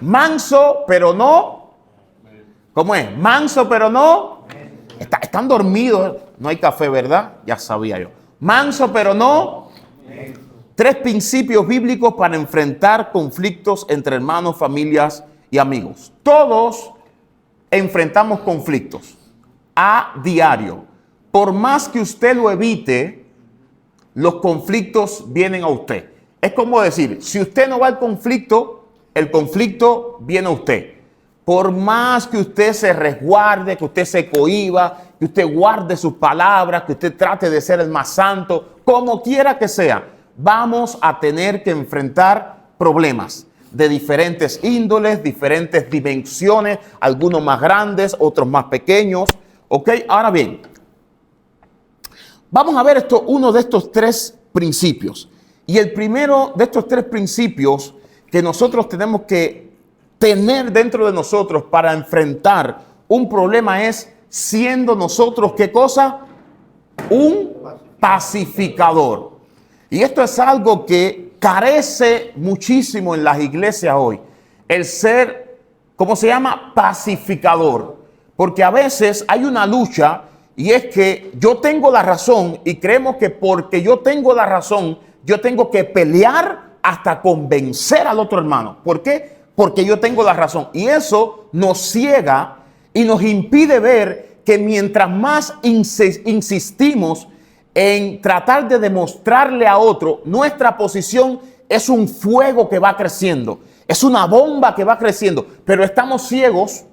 manso pero no. ¿Cómo es? Manso pero no. Están dormidos. No hay café, ¿verdad? Ya sabía yo. Manso pero no. 3 principios bíblicos para enfrentar conflictos entre hermanos, familias y amigos. Todos enfrentamos conflictos a diario. Por más que usted lo evite, los conflictos vienen a usted. Es como decir, si usted no va al conflicto, el conflicto viene a usted. Por más que usted se resguarde, que usted se cohíba, que usted guarde sus palabras, que usted trate de ser el más santo, como quiera que sea, vamos a tener que enfrentar problemas de diferentes índoles, diferentes dimensiones, algunos más grandes, otros más pequeños. ¿Ok? Ahora bien, vamos a ver uno de estos 3 principios. Y el primero de estos 3 principios que nosotros tenemos que tener dentro de nosotros para enfrentar un problema es siendo nosotros, ¿qué cosa? Un pacificador. Y esto es algo que carece muchísimo en las iglesias hoy. El ser, ¿cómo se llama? Pacificador. Porque a veces hay una lucha y es que yo tengo la razón y creemos que porque yo tengo la razón, yo tengo que pelear hasta convencer al otro hermano. ¿Por qué? Porque yo tengo la razón. Y eso nos ciega y nos impide ver que mientras más insistimos en tratar de demostrarle a otro nuestra posición, es un fuego que va creciendo, es una bomba que va creciendo, pero estamos ciegos.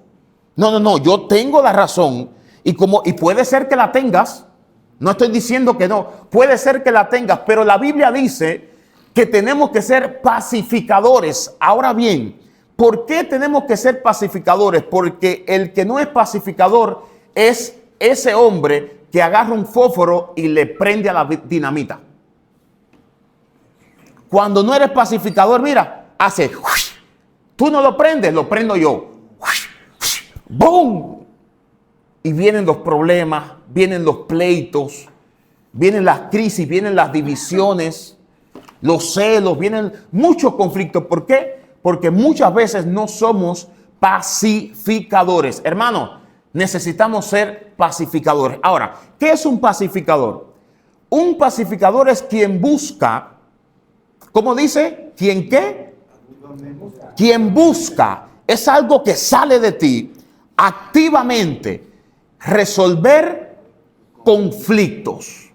No, yo tengo la razón y puede ser que la tengas, no estoy diciendo que no, puede ser que la tengas, pero la Biblia dice que tenemos que ser pacificadores. Ahora bien, ¿por qué tenemos que ser pacificadores? Porque el que no es pacificador es ese hombre que agarra un fósforo y le prende a la dinamita. Cuando no eres pacificador, mira, hace, tú no lo prendes, lo prendo yo. ¡Boom! Y vienen los problemas, vienen los pleitos, vienen las crisis, vienen las divisiones, los celos, vienen muchos conflictos. ¿Por qué? Porque muchas veces no somos pacificadores. Hermano, necesitamos ser pacificadores. Ahora, ¿qué es un pacificador? Un pacificador es quien busca, ¿cómo dice? ¿Quién qué? Quien busca, es algo que sale de ti activamente, resolver conflictos.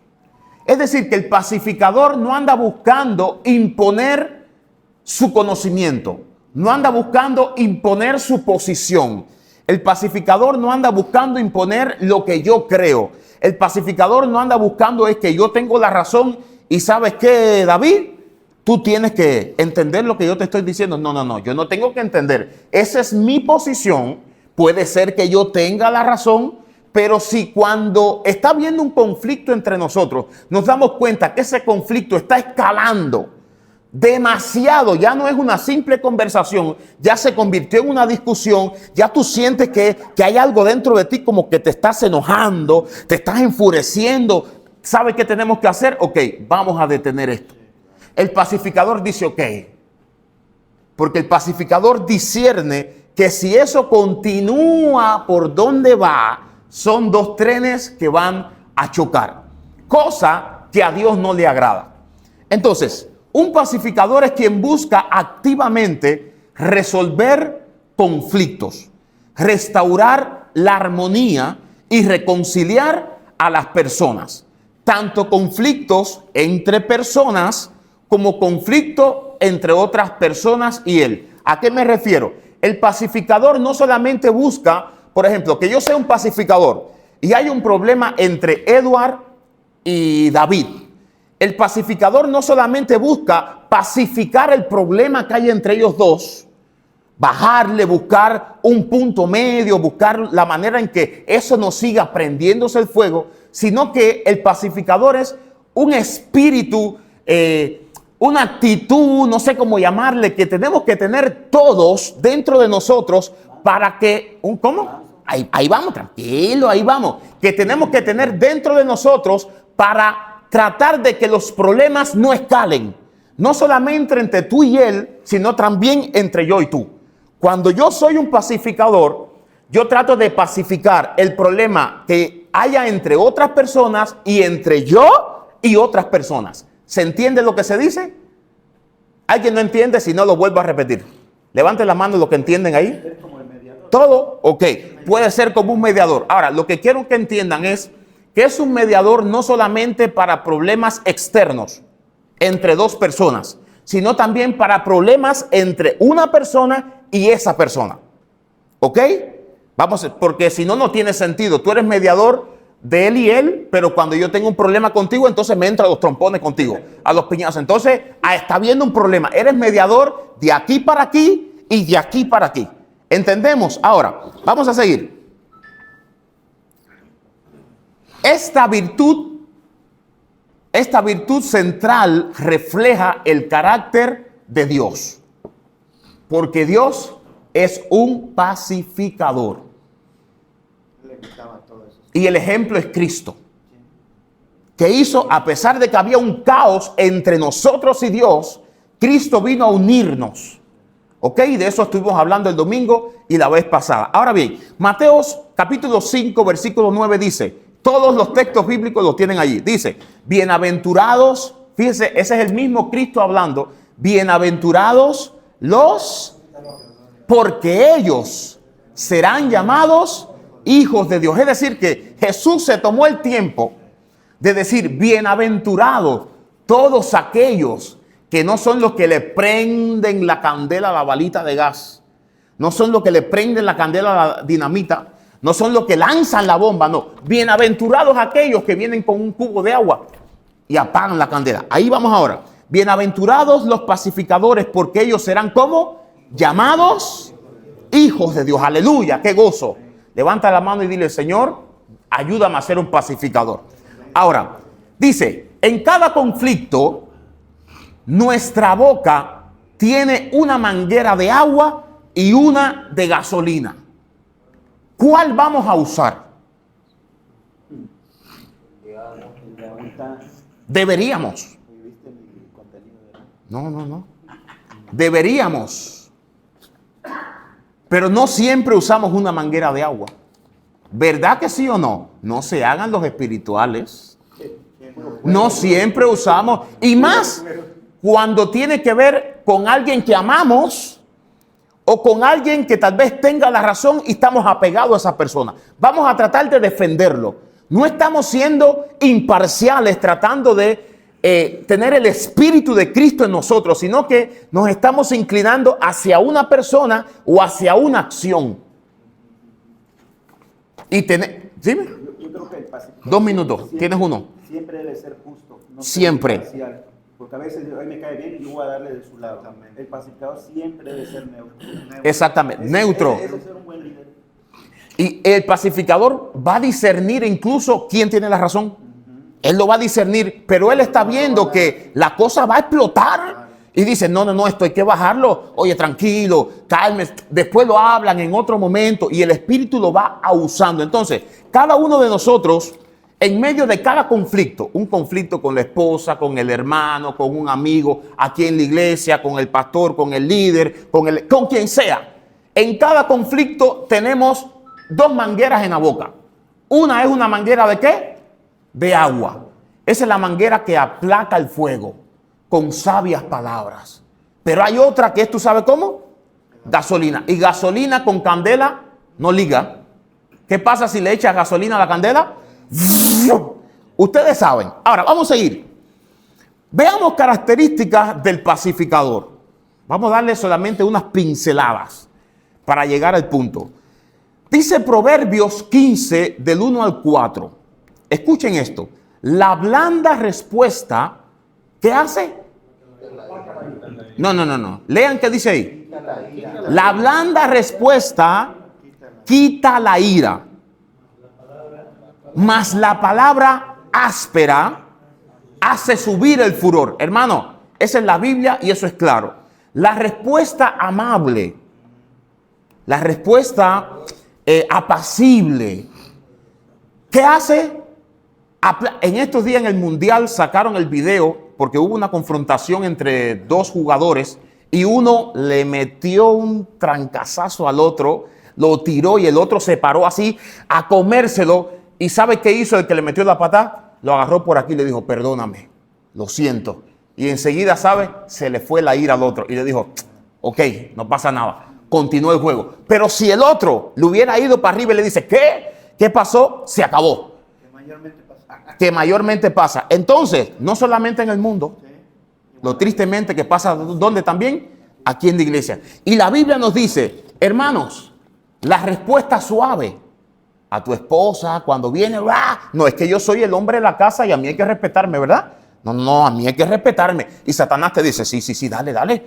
Es decir, que el pacificador no anda buscando imponer su conocimiento, no anda buscando imponer su posición. El pacificador no anda buscando imponer lo que yo creo. El pacificador no anda buscando es que yo tengo la razón y ¿sabes qué, David? Tú tienes que entender lo que yo te estoy diciendo. No, yo no tengo que entender. Esa es mi posición. Puede ser que yo tenga la razón, pero si cuando está habiendo un conflicto entre nosotros, nos damos cuenta que ese conflicto está escalando demasiado, ya no es una simple conversación, ya se convirtió en una discusión, ya tú sientes que hay algo dentro de ti como que te estás enojando, te estás enfureciendo. ¿Sabes qué tenemos que hacer? Ok, vamos a detener esto. El pacificador dice ok, porque el pacificador discierne que si eso continúa por donde va, son 2 trenes que van a chocar, cosa que a Dios no le agrada. Entonces, un pacificador es quien busca activamente resolver conflictos, restaurar la armonía y reconciliar a las personas, tanto conflictos entre personas como conflicto entre otras personas y él. ¿A qué me refiero? El pacificador no solamente busca, por ejemplo, que yo sea un pacificador y hay un problema entre Edward y David. El pacificador no solamente busca pacificar el problema que hay entre ellos dos, bajarle, buscar un punto medio, buscar la manera en que eso no siga prendiéndose el fuego, sino que el pacificador es un espíritu, una actitud, no sé cómo llamarle, que tenemos que tener todos dentro de nosotros para que, ¿cómo? Ahí vamos, tranquilo, ahí vamos. Que tenemos que tener dentro de nosotros para tratar de que los problemas no escalen. No solamente entre tú y él, sino también entre yo y tú. Cuando yo soy un pacificador, yo trato de pacificar el problema que haya entre otras personas y entre yo y otras personas. ¿Se entiende lo que se dice? ¿Alguien no entiende? Si no, lo vuelvo a repetir. Levanten la mano los que entienden ahí. ¿Todo? Ok. Puede ser como un mediador. Ahora, lo que quiero que entiendan es que es un mediador no solamente para problemas externos entre dos personas, sino también para problemas entre una persona y esa persona. ¿Ok? Vamos, porque si no, no tiene sentido. Tú eres mediador de él y él, pero cuando yo tengo un problema contigo, entonces me entran los trompones contigo, a los piñazos. Entonces, está habiendo un problema. Eres mediador de aquí para aquí y de aquí para aquí. ¿Entendemos? Ahora, vamos a seguir. Esta virtud central refleja el carácter de Dios, porque Dios es un pacificador. Y el ejemplo es Cristo, que hizo, a pesar de que había un caos entre nosotros y Dios, Cristo vino a unirnos. ¿Ok? De eso estuvimos hablando el domingo y la vez pasada. Ahora bien, Mateos capítulo 5, versículo 9 dice, todos los textos bíblicos los tienen allí. Dice, bienaventurados, fíjense, ese es el mismo Cristo hablando, bienaventurados los, porque ellos serán llamados hijos de Dios. Es decir, que Jesús se tomó el tiempo de decir, bienaventurados todos aquellos que no son los que le prenden la candela a la balita de gas, no son los que le prenden la candela a la dinamita, no son los que lanzan la bomba, no. Bienaventurados aquellos que vienen con un cubo de agua y apagan la candela. Ahí vamos ahora. Bienaventurados los pacificadores, porque ellos serán como llamados hijos de Dios. Aleluya, qué gozo. Levanta la mano y dile, Señor, ayúdame a ser un pacificador. Ahora, dice, en cada conflicto, nuestra boca tiene una manguera de agua y una de gasolina. ¿Cuál vamos a usar? Deberíamos. No. Deberíamos. Pero no siempre usamos una manguera de agua. ¿Verdad que sí o no? No se hagan los espirituales. No siempre usamos. Y más cuando tiene que ver con alguien que amamos o con alguien que tal vez tenga la razón y estamos apegados a esa persona. Vamos a tratar de defenderlo. No estamos siendo imparciales tratando de tener el Espíritu de Cristo en nosotros, sino que nos estamos inclinando hacia una persona o hacia una acción. Y ¿dime? Yo creo que el pacificador 2 minutos, tienes uno. Siempre debe ser justo. No Siempre. parcial, porque a veces a mí me cae bien y yo voy a darle de su lado. El pacificador siempre debe ser neutro. Exactamente, neutro. Ese es ser un buen líder. Y el pacificador va a discernir incluso quién tiene la razón. Él lo va a discernir, pero él está viendo que la cosa va a explotar. Y dice, no, esto hay que bajarlo. Oye, tranquilo, calme. Después lo hablan en otro momento y el Espíritu lo va a usando. Entonces, cada uno de nosotros, en medio de cada conflicto, un conflicto con la esposa, con el hermano, con un amigo, aquí en la iglesia, con el pastor, con el líder, con quien sea. En cada conflicto tenemos 2 mangueras en la boca. Una es una manguera ¿de qué? De agua. Esa es la manguera que aplaca el fuego con sabias palabras. Pero hay otra que es, ¿tú sabes cómo? Gasolina. Y gasolina con candela no liga. ¿Qué pasa si le echas gasolina a la candela? Ustedes saben. Ahora, vamos a seguir. Veamos características del pacificador. Vamos a darle solamente unas pinceladas para llegar al punto. Dice Proverbios 15, del 1 al 4. Escuchen esto. La blanda respuesta, ¿qué hace? No. Lean qué dice ahí. La blanda respuesta quita la ira, mas la palabra áspera hace subir el furor. Hermano, esa es la Biblia y eso es claro. La respuesta amable, la respuesta apacible, ¿qué hace? En estos días en el Mundial sacaron el video porque hubo una confrontación entre 2 jugadores y uno le metió un trancazazo al otro, lo tiró y el otro se paró así a comérselo. ¿Y sabe qué hizo el que le metió la patada? Lo agarró por aquí y le dijo, perdóname, lo siento. Y enseguida, ¿sabe? Se le fue la ira al otro y le dijo, ok, no pasa nada, continuó el juego. Pero si el otro le hubiera ido para arriba y le dice, ¿qué? ¿Qué pasó? Se acabó. Que mayormente pasa. Entonces, no solamente en el mundo, lo tristemente que pasa, ¿dónde también? Aquí en la iglesia. Y la Biblia nos dice, hermanos, la respuesta suave a tu esposa cuando viene, ¡ah! No, es que yo soy el hombre de la casa y a mí hay que respetarme, ¿verdad? No, a mí hay que respetarme. Y Satanás te dice, sí, dale.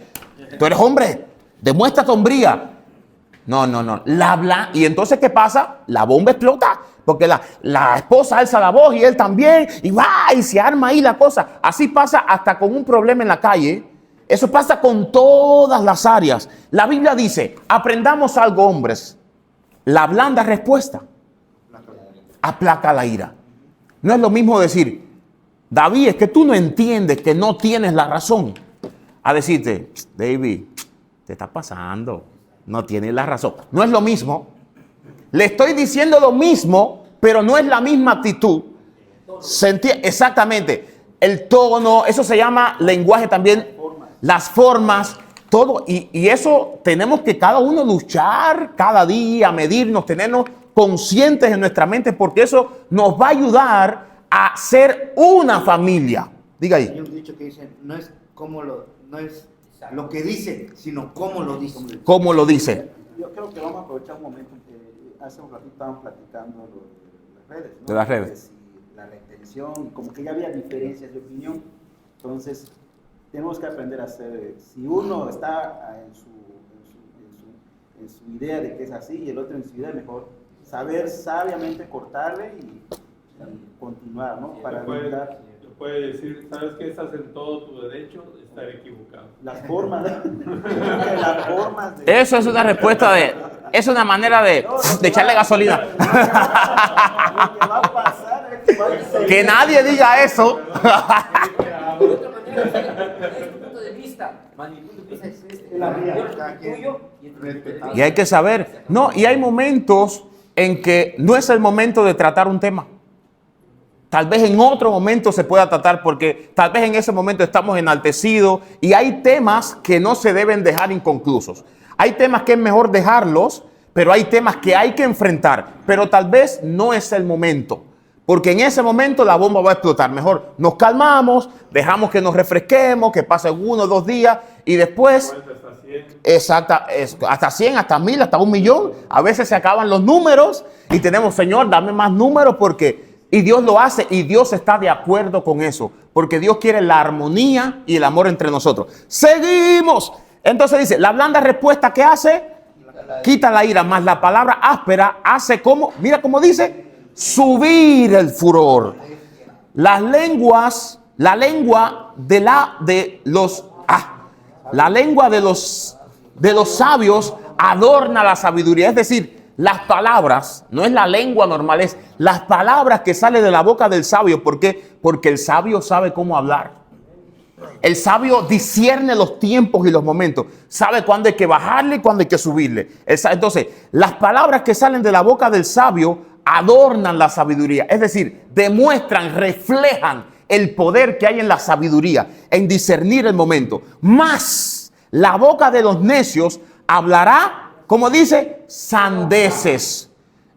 Tú eres hombre, demuestra tu hombría. No. Y entonces, ¿qué pasa? La bomba explota. Porque la esposa alza la voz y él también. Y va, y se arma ahí la cosa. Así pasa hasta con un problema en la calle. Eso pasa con todas las áreas. La Biblia dice, aprendamos algo, hombres. La blanda respuesta aplaca la ira. No es lo mismo decir, David, es que tú no entiendes que no tienes la razón. A decirte, David, te está pasando. No tienes la razón. No es lo mismo. Le estoy diciendo lo mismo, pero no es la misma actitud. Exactamente. El tono, eso se llama lenguaje también. Las formas, todo. Y eso tenemos que cada uno luchar cada día, medirnos, tenernos conscientes en nuestra mente, porque eso nos va a ayudar a ser una familia. Diga ahí. Hay un dicho que dice, no es lo que dice, sino cómo lo dice. ¿Cómo lo dice? Yo creo que vamos a aprovechar un momento que hace un ratito estaban platicando de las redes, ¿no? De las redes. La retención, como que ya había diferencias de opinión. Entonces, tenemos que aprender a hacer, si uno está en su idea de que es así y el otro en su idea, mejor saber sabiamente cortarle y continuar, ¿no? Para evitar... Puede decir, ¿sabes qué? Estás en todo tu derecho de estar equivocado. Las formas, las formas Eso es una respuesta es una manera de echarle gasolina. Lo que va a pasar es que Que nadie diga eso. De otra manera, es tu punto de vista. Mi punto de vista es este. La mía. El tuyo y el tuyo. Y hay que saber. No, y hay momentos en que no es el momento de tratar un tema. Tal vez en otro momento se pueda tratar porque tal vez en ese momento estamos enaltecidos y hay temas que no se deben dejar inconclusos. Hay temas que es mejor dejarlos, pero hay temas que hay que enfrentar. Pero tal vez no es el momento, porque en ese momento la bomba va a explotar. Mejor nos calmamos, dejamos que nos refresquemos, que pasen 1 o 2 días y después... hasta 100, hasta 1000, hasta 1.000.000. A veces se acaban los números y tenemos, Señor, dame más números porque... Y Dios lo hace y Dios está de acuerdo con eso, porque Dios quiere la armonía y el amor entre nosotros. Seguimos. Entonces dice, la blanda respuesta, ¿qué hace? Quita la ira, más la palabra áspera hace como, mira cómo dice, subir el furor. La lengua de los sabios adorna la sabiduría, es decir, las palabras, no es la lengua normal, es las palabras que salen de la boca del sabio. ¿Por qué? Porque el sabio sabe cómo hablar. El sabio discierne los tiempos y los momentos. Sabe cuándo hay que bajarle y cuándo hay que subirle. Entonces, las palabras que salen de la boca del sabio adornan la sabiduría. Es decir, demuestran, reflejan el poder que hay en la sabiduría, en discernir el momento. Más la boca de los necios hablará, como dice, sandeces.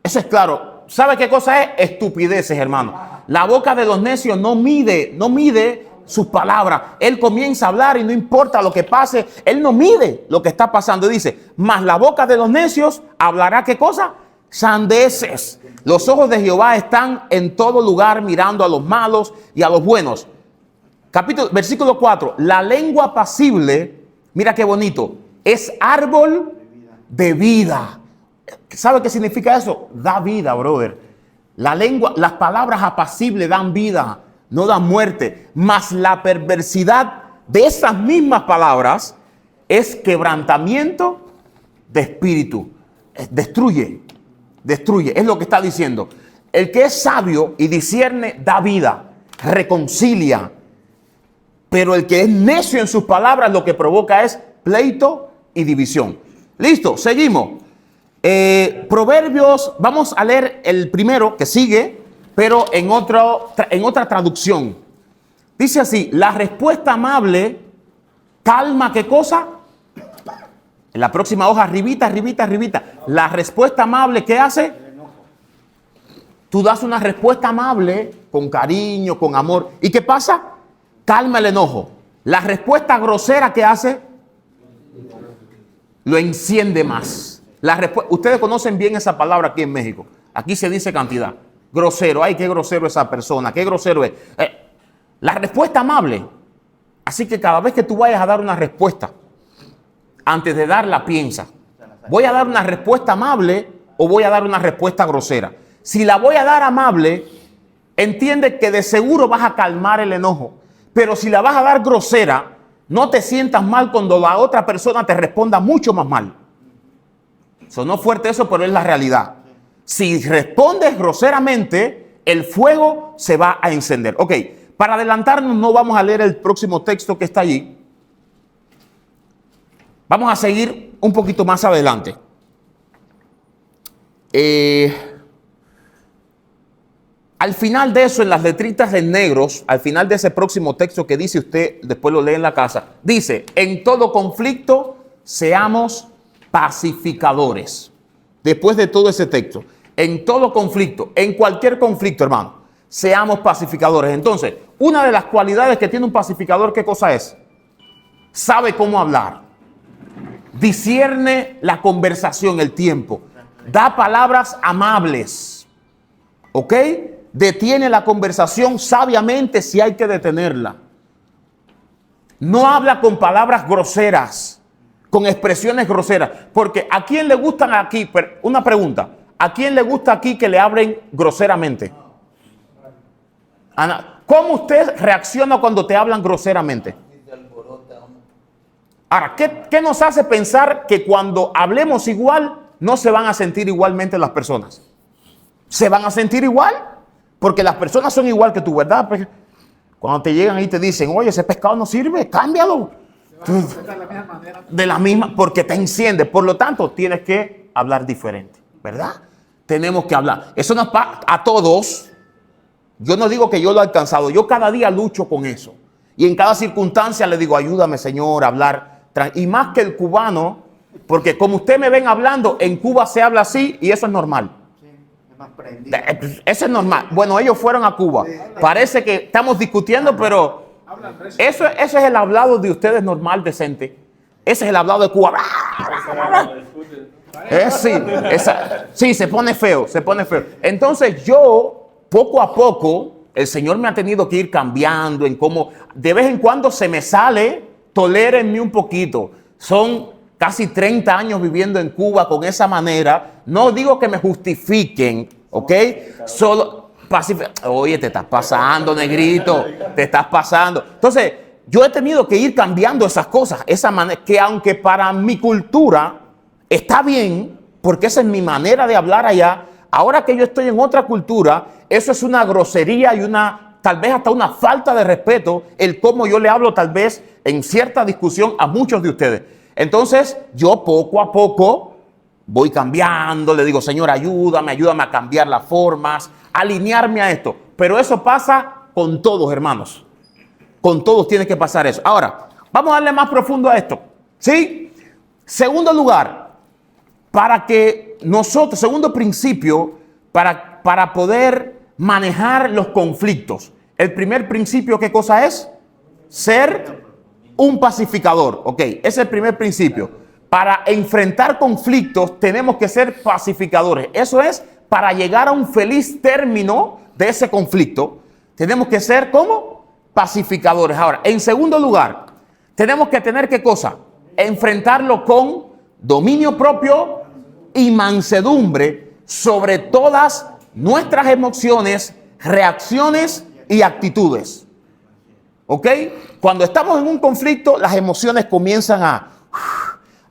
Eso es claro. ¿Sabe qué cosa es? Estupideces, hermano. La boca de los necios no mide sus palabras. Él comienza a hablar y no importa lo que pase, él no mide lo que está pasando. Dice, mas la boca de los necios hablará, ¿qué cosa? Sandeces. Los ojos de Jehová están en todo lugar mirando a los malos y a los buenos. Versículo 4. La lengua apacible, mira qué bonito, es árbol de vida. ¿Sabe qué significa eso? Da vida, brother. Las palabras apacibles dan vida, no dan muerte. Mas la perversidad de esas mismas palabras es quebrantamiento de espíritu. Destruye. Es lo que está diciendo. El que es sabio y discierne da vida, reconcilia. Pero el que es necio en sus palabras lo que provoca es pleito y división. Listo, seguimos. Proverbios, vamos a leer el primero que sigue, pero en otra traducción. Dice así: la respuesta amable calma, ¿qué cosa? En la próxima hoja, arribita, arribita, arribita. La respuesta amable, ¿qué hace? Tú das una respuesta amable, con cariño, con amor. ¿Y qué pasa? Calma el enojo. La respuesta grosera, ¿qué hace? Lo enciende más. Ustedes conocen bien esa palabra aquí en México. Aquí se dice cantidad. Grosero. Ay, qué grosero esa persona. Qué grosero es. La respuesta amable. Así que cada vez que tú vayas a dar una respuesta, antes de darla, piensa: ¿voy a dar una respuesta amable o voy a dar una respuesta grosera? Si la voy a dar amable, entiende que de seguro vas a calmar el enojo. Pero si la vas a dar grosera, no te sientas mal cuando la otra persona te responda mucho más mal. Sonó fuerte eso, pero es la realidad. Si respondes groseramente, el fuego se va a encender. Ok, para adelantarnos, no vamos a leer el próximo texto que está allí. Vamos a seguir un poquito más adelante. Al final de eso, en las letritas en negros, al final de ese próximo texto que dice usted, después lo lee en la casa, dice: en todo conflicto seamos pacificadores. Después de todo ese texto, en todo conflicto, en cualquier conflicto, hermano, seamos pacificadores. Entonces, una de las cualidades que tiene un pacificador, ¿qué cosa es? Sabe cómo hablar, discierne la conversación, el tiempo, da palabras amables, ¿ok? Detiene la conversación sabiamente si hay que detenerla. No habla con palabras groseras, con expresiones groseras. Porque ¿a quién le gustan aquí? Una pregunta. ¿A quién le gusta aquí que le hablen groseramente? Ana, ¿cómo usted reacciona cuando te hablan groseramente? Ahora, ¿qué nos hace pensar que cuando hablemos igual no se van a sentir igualmente las personas? ¿Se van a sentir igual? Porque las personas son igual que tú, ¿verdad? Cuando te llegan y te dicen: oye, ese pescado no sirve, cámbialo. De la misma, porque te enciende. Por lo tanto, tienes que hablar diferente, ¿verdad? Tenemos que hablar. Eso nos pasa a todos. Yo no digo que yo lo he alcanzado. Yo cada día lucho con eso. Y en cada circunstancia le digo: ayúdame, Señor, a hablar. Y más que el cubano, porque como ustedes me ven hablando, en Cuba se habla así y eso es normal. Eso es normal. Bueno, ellos fueron a Cuba. Parece que estamos discutiendo, pero eso es el hablado de ustedes normal, decente. Ese es el hablado de Cuba. Sí, se pone feo, se pone feo. Entonces yo, poco a poco, el Señor me ha tenido que ir cambiando en cómo, de vez en cuando se me sale, tolérenme un poquito. Son casi 30 años viviendo en Cuba con esa manera. No digo que me justifiquen, ¿ok? Solo oye, te estás pasando, negrito, te estás pasando. Entonces, yo he tenido que ir cambiando esas cosas, esa manera, que aunque para mi cultura está bien, porque esa es mi manera de hablar allá, ahora que yo estoy en otra cultura, eso es una grosería y tal vez hasta una falta de respeto, el cómo yo le hablo tal vez en cierta discusión a muchos de ustedes. Entonces, yo poco a poco voy cambiando, le digo: Señor, ayúdame a cambiar las formas, alinearme a esto. Pero eso pasa con todos, hermanos. Con todos tiene que pasar eso. Ahora, vamos a darle más profundo a esto. ¿Sí? Segundo lugar, segundo principio, para poder manejar los conflictos. El primer principio, ¿qué cosa es? Ser un pacificador. Ok, ese es el primer principio. Para enfrentar conflictos tenemos que ser pacificadores. Eso es, para llegar a un feliz término de ese conflicto, tenemos que ser ¿cómo? Pacificadores. Ahora, en segundo lugar, tenemos que tener ¿qué cosa? Enfrentarlo con dominio propio y mansedumbre sobre todas nuestras emociones, reacciones y actitudes. ¿Ok? Cuando estamos en un conflicto, las emociones comienzan a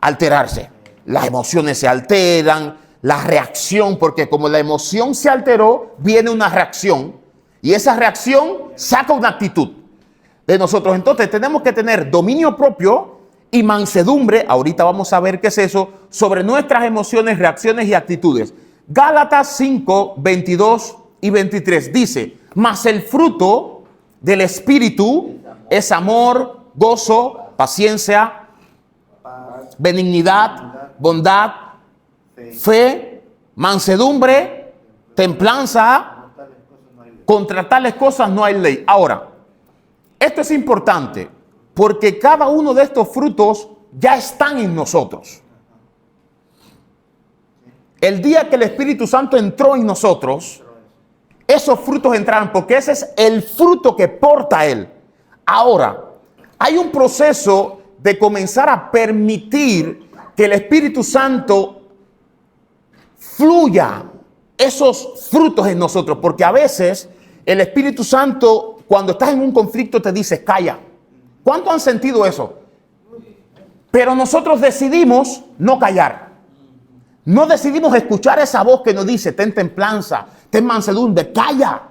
alterarse. Las emociones se alteran, la reacción, porque como la emoción se alteró, viene una reacción y esa reacción saca una actitud de nosotros. Entonces tenemos que tener dominio propio y mansedumbre, ahorita vamos a ver qué es eso, sobre nuestras emociones, reacciones y actitudes. Gálatas 5, 22 y 23 dice, mas el fruto del Espíritu es amor, gozo, paciencia, benignidad, bondad, fe, mansedumbre, templanza. Contra tales cosas no hay ley. Ahora, esto es importante porque cada uno de estos frutos ya están en nosotros. El día que el Espíritu Santo entró en nosotros, esos frutos entraron porque ese es el fruto que porta Él. Ahora, hay un proceso de comenzar a permitir que el Espíritu Santo fluya esos frutos en nosotros, porque a veces el Espíritu Santo, cuando estás en un conflicto, te dice, calla. ¿Cuánto han sentido eso? Pero nosotros decidimos no callar. No decidimos escuchar esa voz que nos dice, ten templanza, ten mansedumbre, calla.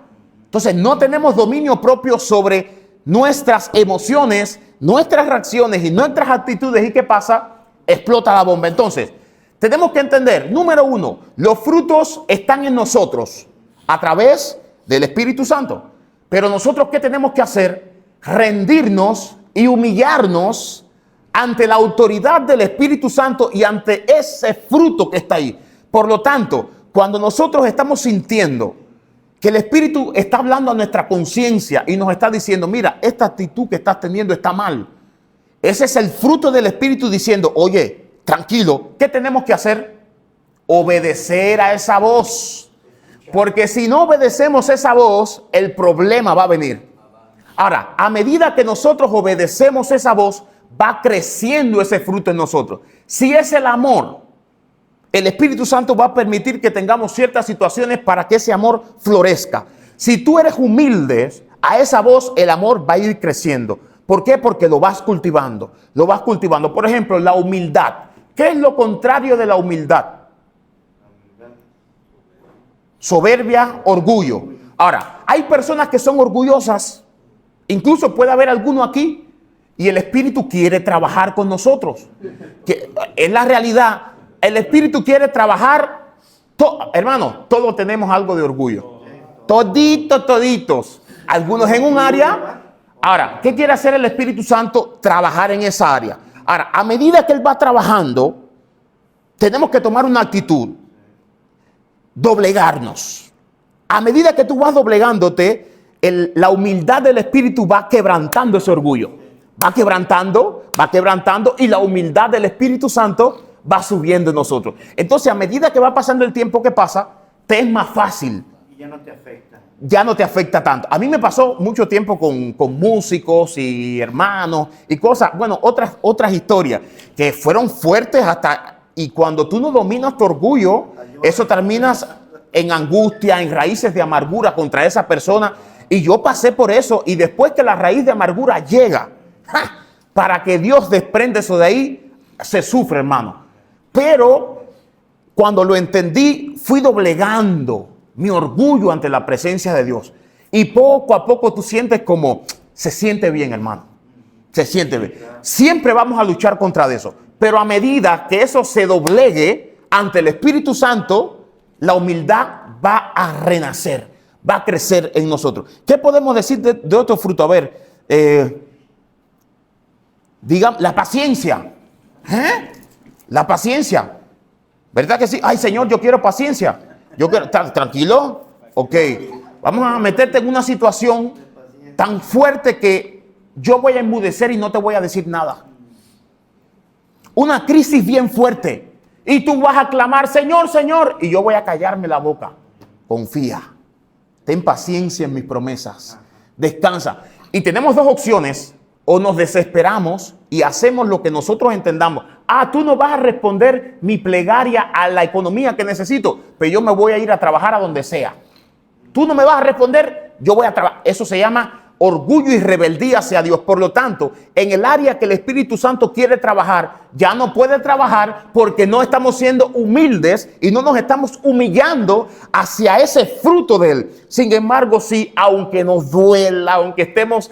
Entonces no tenemos dominio propio sobre nuestras emociones, nuestras reacciones y nuestras actitudes. ¿Y qué pasa? Explota la bomba. Entonces, tenemos que entender, número uno, los frutos están en nosotros a través del Espíritu Santo. Pero nosotros, ¿qué tenemos que hacer? Rendirnos y humillarnos ante la autoridad del Espíritu Santo y ante ese fruto que está ahí. Por lo tanto, cuando nosotros estamos sintiendo que el Espíritu está hablando a nuestra conciencia y nos está diciendo, mira, esta actitud que estás teniendo está mal. Ese es el fruto del Espíritu diciendo, oye, tranquilo, ¿qué tenemos que hacer? Obedecer a esa voz. Porque si no obedecemos esa voz, el problema va a venir. Ahora, a medida que nosotros obedecemos esa voz, va creciendo ese fruto en nosotros. Si es el amor, el Espíritu Santo va a permitir que tengamos ciertas situaciones para que ese amor florezca. Si tú eres humilde, a esa voz el amor va a ir creciendo. ¿Por qué? Porque lo vas cultivando. Lo vas cultivando. Por ejemplo, la humildad. ¿Qué es lo contrario de la humildad? Soberbia, orgullo. Ahora, hay personas que son orgullosas. Incluso puede haber alguno aquí y el Espíritu quiere trabajar con nosotros. Que es la realidad. El Espíritu quiere trabajar. Hermano, todos tenemos algo de orgullo. Toditos. Algunos en un área. Ahora, ¿qué quiere hacer el Espíritu Santo? Trabajar en esa área. Ahora, a medida que Él va trabajando, tenemos que tomar una actitud. Doblegarnos. A medida que tú vas doblegándote, la humildad del Espíritu va quebrantando ese orgullo. Va quebrantando y la humildad del Espíritu Santo va subiendo en nosotros. Entonces, a medida que va pasando el tiempo que pasa, te es más fácil. Y ya no te afecta. Ya no te afecta tanto. A mí me pasó mucho tiempo con músicos y hermanos y cosas, bueno, otras historias que fueron fuertes hasta, y cuando tú no dominas tu orgullo, eso terminas en angustia, en raíces de amargura contra esa persona. Y yo pasé por eso, y después que la raíz de amargura llega, para que Dios desprende eso de ahí, se sufre, hermano. Pero cuando lo entendí, fui doblegando mi orgullo ante la presencia de Dios. Y poco a poco tú sientes como, se siente bien, hermano. Se siente bien. Siempre vamos a luchar contra eso. Pero a medida que eso se doblegue ante el Espíritu Santo, la humildad va a renacer, va a crecer en nosotros. ¿Qué podemos decir de otro fruto? A ver, digamos, la paciencia. La paciencia. ¿Verdad que sí? Ay, Señor, yo quiero paciencia. Yo quiero estar tranquilo. Ok, vamos a meterte en una situación tan fuerte que yo voy a enmudecer y no te voy a decir nada. Una crisis bien fuerte. Y tú vas a clamar, Señor, Señor. Y yo voy a callarme la boca. Confía. Ten paciencia en mis promesas. Descansa. Y tenemos dos opciones. O nos desesperamos y hacemos lo que nosotros entendamos. Ah, tú no vas a responder mi plegaria a la economía que necesito, pero yo me voy a ir a trabajar a donde sea. Tú no me vas a responder, yo voy a trabajar. Eso se llama orgullo y rebeldía hacia Dios. Por lo tanto, en el área que el Espíritu Santo quiere trabajar, ya no puede trabajar porque no estamos siendo humildes y no nos estamos humillando hacia ese fruto de Él. Sin embargo, sí, aunque nos duela, aunque estemos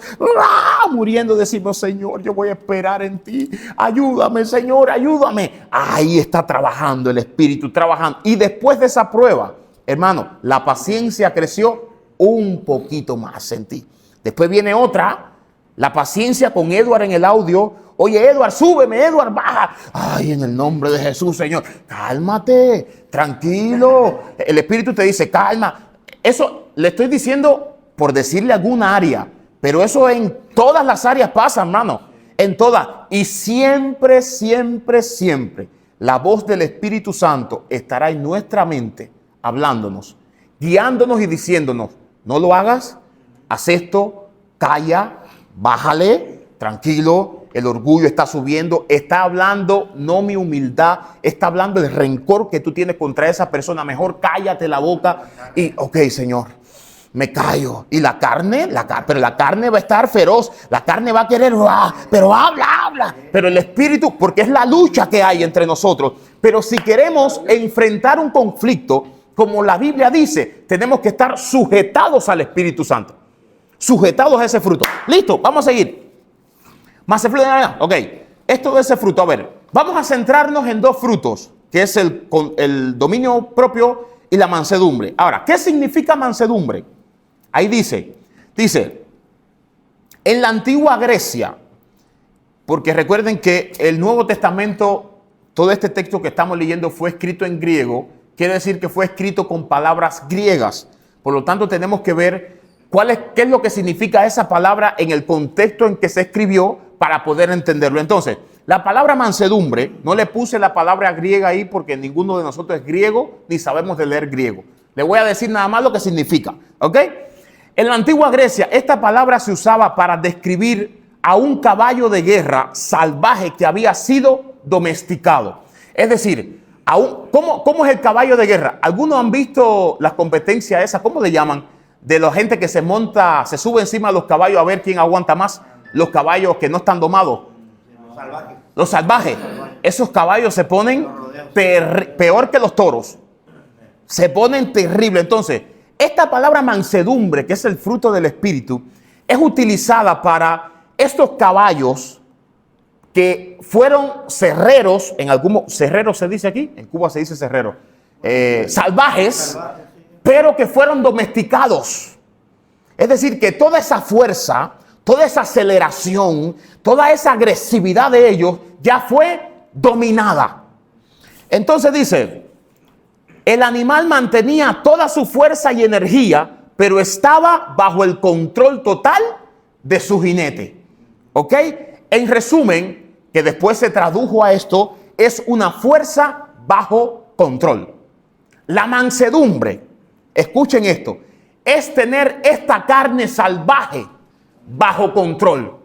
muriendo, decimos, Señor, yo voy a esperar en ti. Ayúdame, Señor, ayúdame. Ahí está trabajando el Espíritu, trabajando. Y después de esa prueba, hermano, la paciencia creció un poquito más en ti. Después viene otra, la paciencia con Edward en el audio. Oye, Edward, súbeme, Edward, baja. Ay, en el nombre de Jesús, Señor, cálmate, tranquilo. El Espíritu te dice, calma. Eso le estoy diciendo por decirle alguna área, pero eso en todas las áreas pasa, hermano. En todas. Y siempre, siempre, siempre, la voz del Espíritu Santo estará en nuestra mente, hablándonos, guiándonos y diciéndonos, no lo hagas, haz esto, calla, bájale, tranquilo, el orgullo está subiendo, está hablando no mi humildad, está hablando el rencor que tú tienes contra esa persona, mejor cállate la boca y, ok, Señor, me callo. Y la carne, pero la carne va a estar feroz, la carne va a querer, pero habla, pero el Espíritu, porque es la lucha que hay entre nosotros, pero si queremos enfrentar un conflicto, como la Biblia dice, tenemos que estar sujetados al Espíritu Santo. Sujetados a ese fruto. Listo, vamos a seguir. Más el fruto. Ok, esto de ese fruto. A ver, vamos a centrarnos en dos frutos, que es el dominio propio y la mansedumbre. Ahora, ¿qué significa mansedumbre? Ahí dice, en la antigua Grecia, porque recuerden que el Nuevo Testamento, todo este texto que estamos leyendo fue escrito en griego. Quiere decir que fue escrito con palabras griegas. Por lo tanto, tenemos que ver qué es lo que significa esa palabra en el contexto en que se escribió para poder entenderlo. Entonces, la palabra mansedumbre, no le puse la palabra griega ahí porque ninguno de nosotros es griego ni sabemos de leer griego. Le voy a decir nada más lo que significa, ¿ok? En la antigua Grecia, esta palabra se usaba para describir a un caballo de guerra salvaje que había sido domesticado. Es decir, ¿cómo es el caballo de guerra? ¿Algunos han visto las competencias esas? ¿Cómo le llaman? De la gente que se sube encima de los caballos a ver quién aguanta más. Los caballos que no están domados. Los salvajes. Esos caballos se ponen peor que los toros. Se ponen terrible. Entonces, esta palabra mansedumbre, que es el fruto del Espíritu, es utilizada para estos caballos que fueron cerreros, cerreros se dice aquí, en Cuba se dice cerrero, salvajes, pero que fueron domesticados. Es decir, que toda esa fuerza, toda esa aceleración, toda esa agresividad de ellos ya fue dominada. Entonces dice, el animal mantenía toda su fuerza y energía, pero estaba bajo el control total de su jinete. ¿Ok? En resumen, que después se tradujo a esto, es una fuerza bajo control. La mansedumbre, escuchen esto, es tener esta carne salvaje bajo control.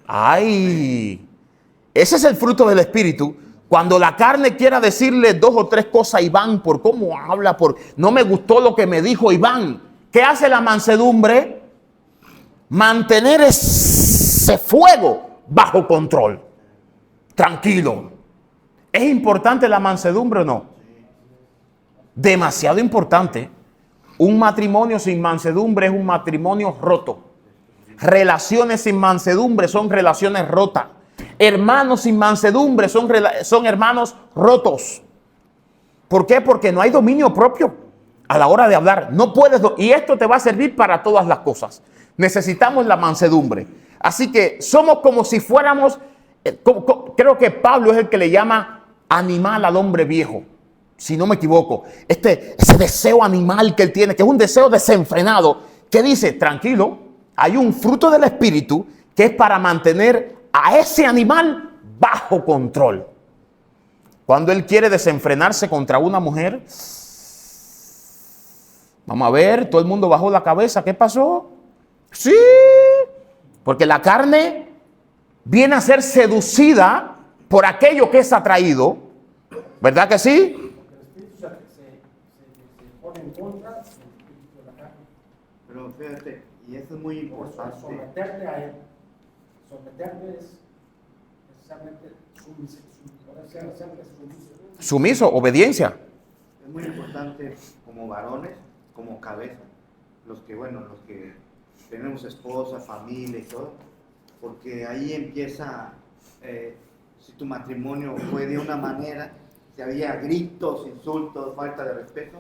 ¡Ay! Ese es el fruto del Espíritu. Cuando la carne quiera decirle dos o tres cosas a Iván por cómo habla, por no me gustó lo que me dijo Iván. ¿Qué hace la mansedumbre? Mantener ese fuego bajo control. Tranquilo. ¿Es importante la mansedumbre o no? Demasiado importante. Un matrimonio sin mansedumbre es un matrimonio roto. Relaciones sin mansedumbre son relaciones rotas. Hermanos sin mansedumbre son hermanos rotos. ¿Por qué? Porque no hay dominio propio a la hora de hablar. No puedes, y esto te va a servir para todas las cosas. Necesitamos la mansedumbre. Así que somos como si fuéramos, creo que Pablo es el que le llama animal al hombre viejo, si no me equivoco. Ese deseo animal que él tiene, que es un deseo desenfrenado, que dice, tranquilo, hay un fruto del Espíritu que es para mantener a ese animal bajo control. Cuando él quiere desenfrenarse contra una mujer, vamos a ver, todo el mundo bajó la cabeza, ¿qué pasó? Sí, porque la carne viene a ser seducida por aquello que es atraído, ¿verdad que sí? Pero fíjate, Y eso es muy importante. Someterte a Él. Someterte es precisamente sumiso. Sumiso, obediencia. Es muy importante como varones, como cabeza, los que tenemos esposa, familia y todo, porque ahí empieza, si tu matrimonio fue de una manera, si había gritos, insultos, falta de respeto,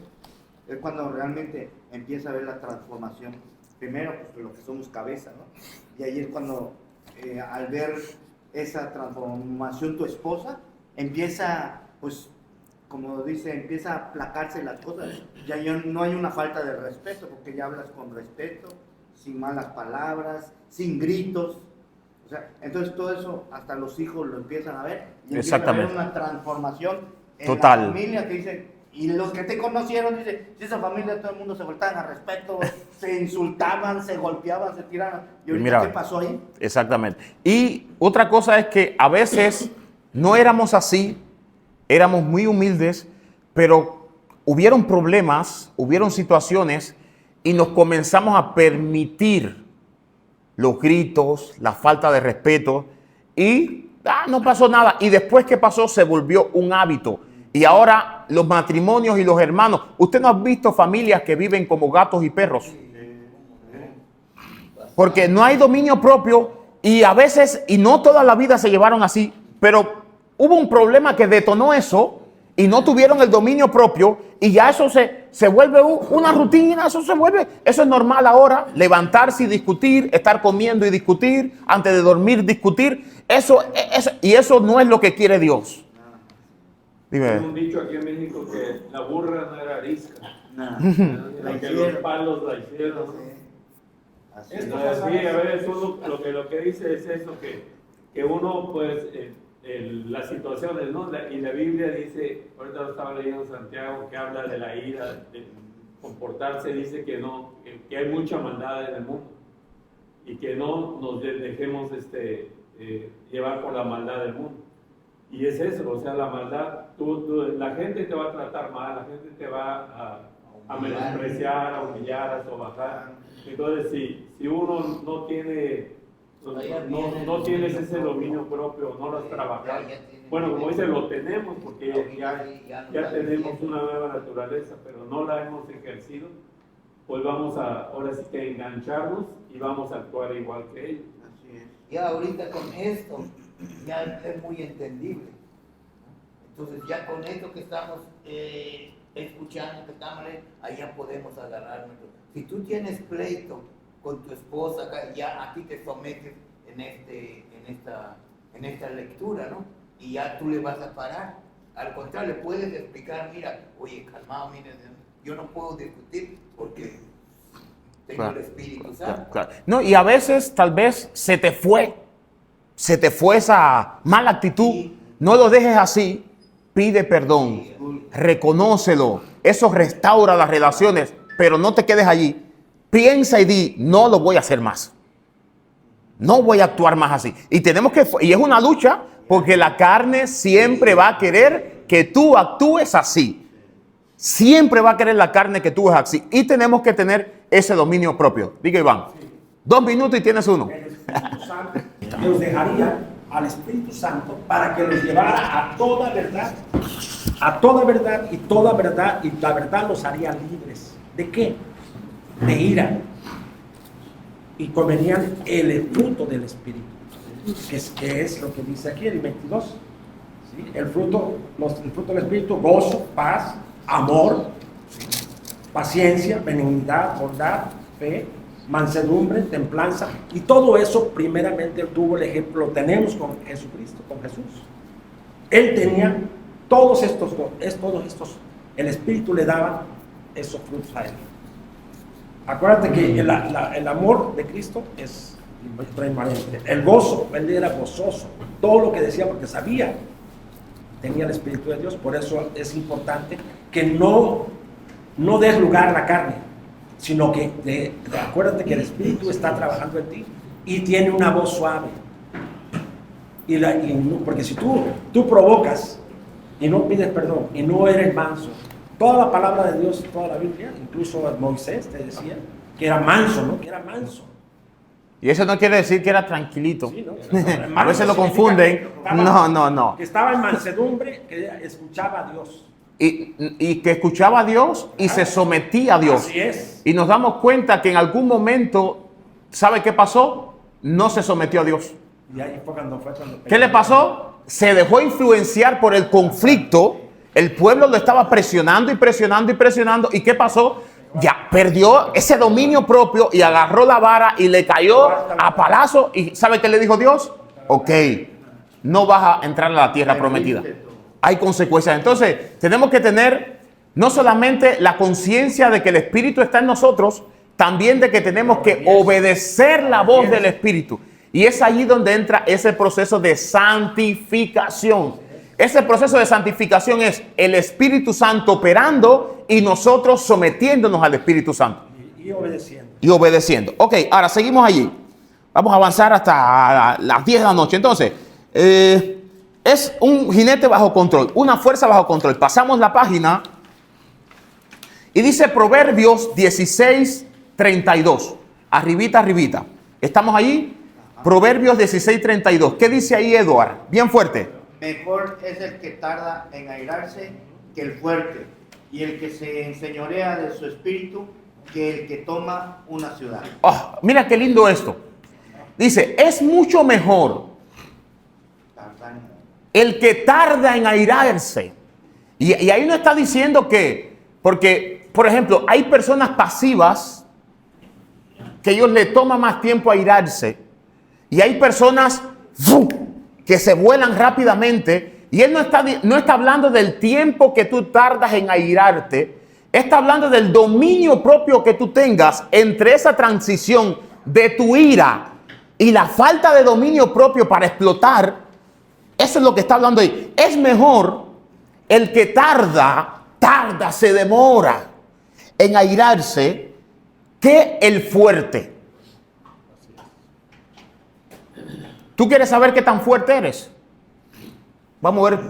es cuando realmente empieza a ver la transformación. Primero, pues lo que somos cabeza, ¿no? Y ahí es cuando, al ver esa transformación tu esposa, empieza, pues, como dice, empieza a aplacarse las cosas. Ya no hay una falta de respeto, porque ya hablas con respeto, sin malas palabras, sin gritos. O sea, entonces todo eso hasta los hijos lo empiezan a ver y empiezan a ver una transformación en total. la familia que dice, y los que te conocieron, dice, si esa familia todo el mundo se faltaban al respeto, se insultaban, se golpeaban, se tiraban. ¿Y ahorita mira, qué pasó ahí? Exactamente. Y otra cosa es que a veces no éramos así, éramos muy humildes, pero hubieron problemas, hubieron situaciones y nos comenzamos a permitir los gritos, la falta de respeto y no pasó nada. Y después que pasó se volvió un hábito. Y ahora los matrimonios y los hermanos, ¿usted no ha visto familias que viven como gatos y perros? Porque no hay dominio propio y a veces, y no toda la vida se llevaron así, pero hubo un problema que detonó eso y no tuvieron el dominio propio y ya eso se vuelve una rutina, eso es normal ahora, levantarse y discutir, estar comiendo y discutir, antes de dormir discutir, y eso no es lo que quiere Dios. Hay Dime. un dicho aquí en México que la burra no era arisca, Nada. que los palos la hicieron. Así Esto es. Sí, a ver, lo que dice es eso, que uno, pues, las situaciones, ¿no? Y la Biblia dice, ahorita lo estaba leyendo Santiago, que habla de la ira, de comportarse, dice que hay mucha maldad en el mundo y que no nos dejemos llevar por la maldad del mundo. Y es eso, o sea, la maldad, la gente te va a tratar mal, la gente te va a menospreciar, a humillar, a sobajar. Entonces, si uno no tiene, no tienes ese dominio propio, no lo has trabajado. Bueno, como dice, lo tenemos porque ya tenemos una nueva naturaleza, pero no la hemos ejercido, pues vamos ahora sí que engancharnos y vamos a actuar igual que ellos. Así es. Ya ahorita con esto, ya es muy entendible. Entonces ya con esto que estamos escuchando, que estamos leyendo, ahí ya podemos agarrar nuestro. Si tú tienes pleito con tu esposa, ya aquí te sometes en esta lectura, ¿no? Y ya tú le vas a parar. Al contrario, le puedes explicar, mira, oye, calmado, mira, yo no puedo discutir porque tengo el Espíritu Santo. Claro. No, y a veces tal vez se te fue esa mala actitud. No lo dejes así, pide perdón, reconócelo, eso restaura las relaciones, pero no te quedes allí. Piensa y di, no lo voy a hacer más. No voy a actuar más así. Y es una lucha porque la carne siempre va a querer que tú actúes así. Siempre va a querer la carne que tú actúes así. Y tenemos que tener ese dominio propio. Diga Iván, 2 minutos y tienes uno. El Espíritu Santo los dejaría al Espíritu Santo para que los llevara a toda verdad y toda verdad, y la verdad los haría libres. ¿De qué? De ira. Y comerían el fruto del Espíritu, que es lo que dice aquí el 22. ¿Sí? El fruto del Espíritu: gozo, paz, amor, paciencia, benignidad, bondad, fe, mansedumbre, templanza. Y todo eso primeramente tuvo el ejemplo, lo tenemos con Jesucristo, con Jesús. Él tenía todos estos, el Espíritu le daba esos frutos a él. Acuérdate que el amor de Cristo es inmanente. El gozo, él era gozoso. Todo lo que decía, porque sabía, tenía el Espíritu de Dios. Por eso es importante que no des lugar a la carne, sino que acuérdate que el Espíritu está trabajando en ti y tiene una voz suave. Porque si tú provocas y no pides perdón y no eres manso, toda la palabra de Dios, toda la Biblia, incluso Moisés te decía que era manso, ¿no? Que era manso. Y eso no quiere decir que era tranquilito. Sí, ¿no? A veces lo Manso confunden. significa que estaba- No. Que estaba en mansedumbre, que escuchaba a Dios. Y que escuchaba a Dios y se sometía a Dios. Así es. Y nos damos cuenta que en algún momento, ¿sabe qué pasó? No se sometió a Dios. Y ahí fue cuando ¿Qué le pasó? Se dejó influenciar por el conflicto. El pueblo lo estaba presionando y presionando y presionando. ¿Y qué pasó? Ya perdió ese dominio propio y agarró la vara y le cayó a palazo. ¿Y sabe qué le dijo Dios? Ok, no vas a entrar a la tierra prometida. Hay consecuencias. Entonces, tenemos que tener no solamente la conciencia de que el Espíritu está en nosotros, también de que tenemos que obedecer la voz del Espíritu. Y es allí donde entra ese proceso de santificación. Ese proceso de santificación es el Espíritu Santo operando y nosotros sometiéndonos al Espíritu Santo. Y obedeciendo. Y obedeciendo. Ok, ahora seguimos allí. Vamos a avanzar hasta las 10 de la noche. Entonces, es un jinete bajo control, una fuerza bajo control. Pasamos la página y dice Proverbios 16:32. Arribita. ¿Estamos allí? Proverbios 16:32. ¿Qué dice ahí, Eduard? Bien fuerte. Mejor es el que tarda en airarse que el fuerte, y el que se enseñorea de su espíritu que el que toma una ciudad. Oh, mira qué lindo esto. Dice, es mucho mejor Tardan. el que tarda en airarse. Y ahí no está diciendo que, porque, por ejemplo, hay personas pasivas que ellos le toma más tiempo airarse. Y hay personas que se vuelan rápidamente. Y él no está hablando del tiempo que tú tardas en airarte. Está hablando del dominio propio que tú tengas entre esa transición de tu ira y la falta de dominio propio para explotar. Eso es lo que está hablando ahí. Es mejor el que tarda, se demora en airarse que el fuerte. ¿Tú quieres saber qué tan fuerte eres? Vamos a ver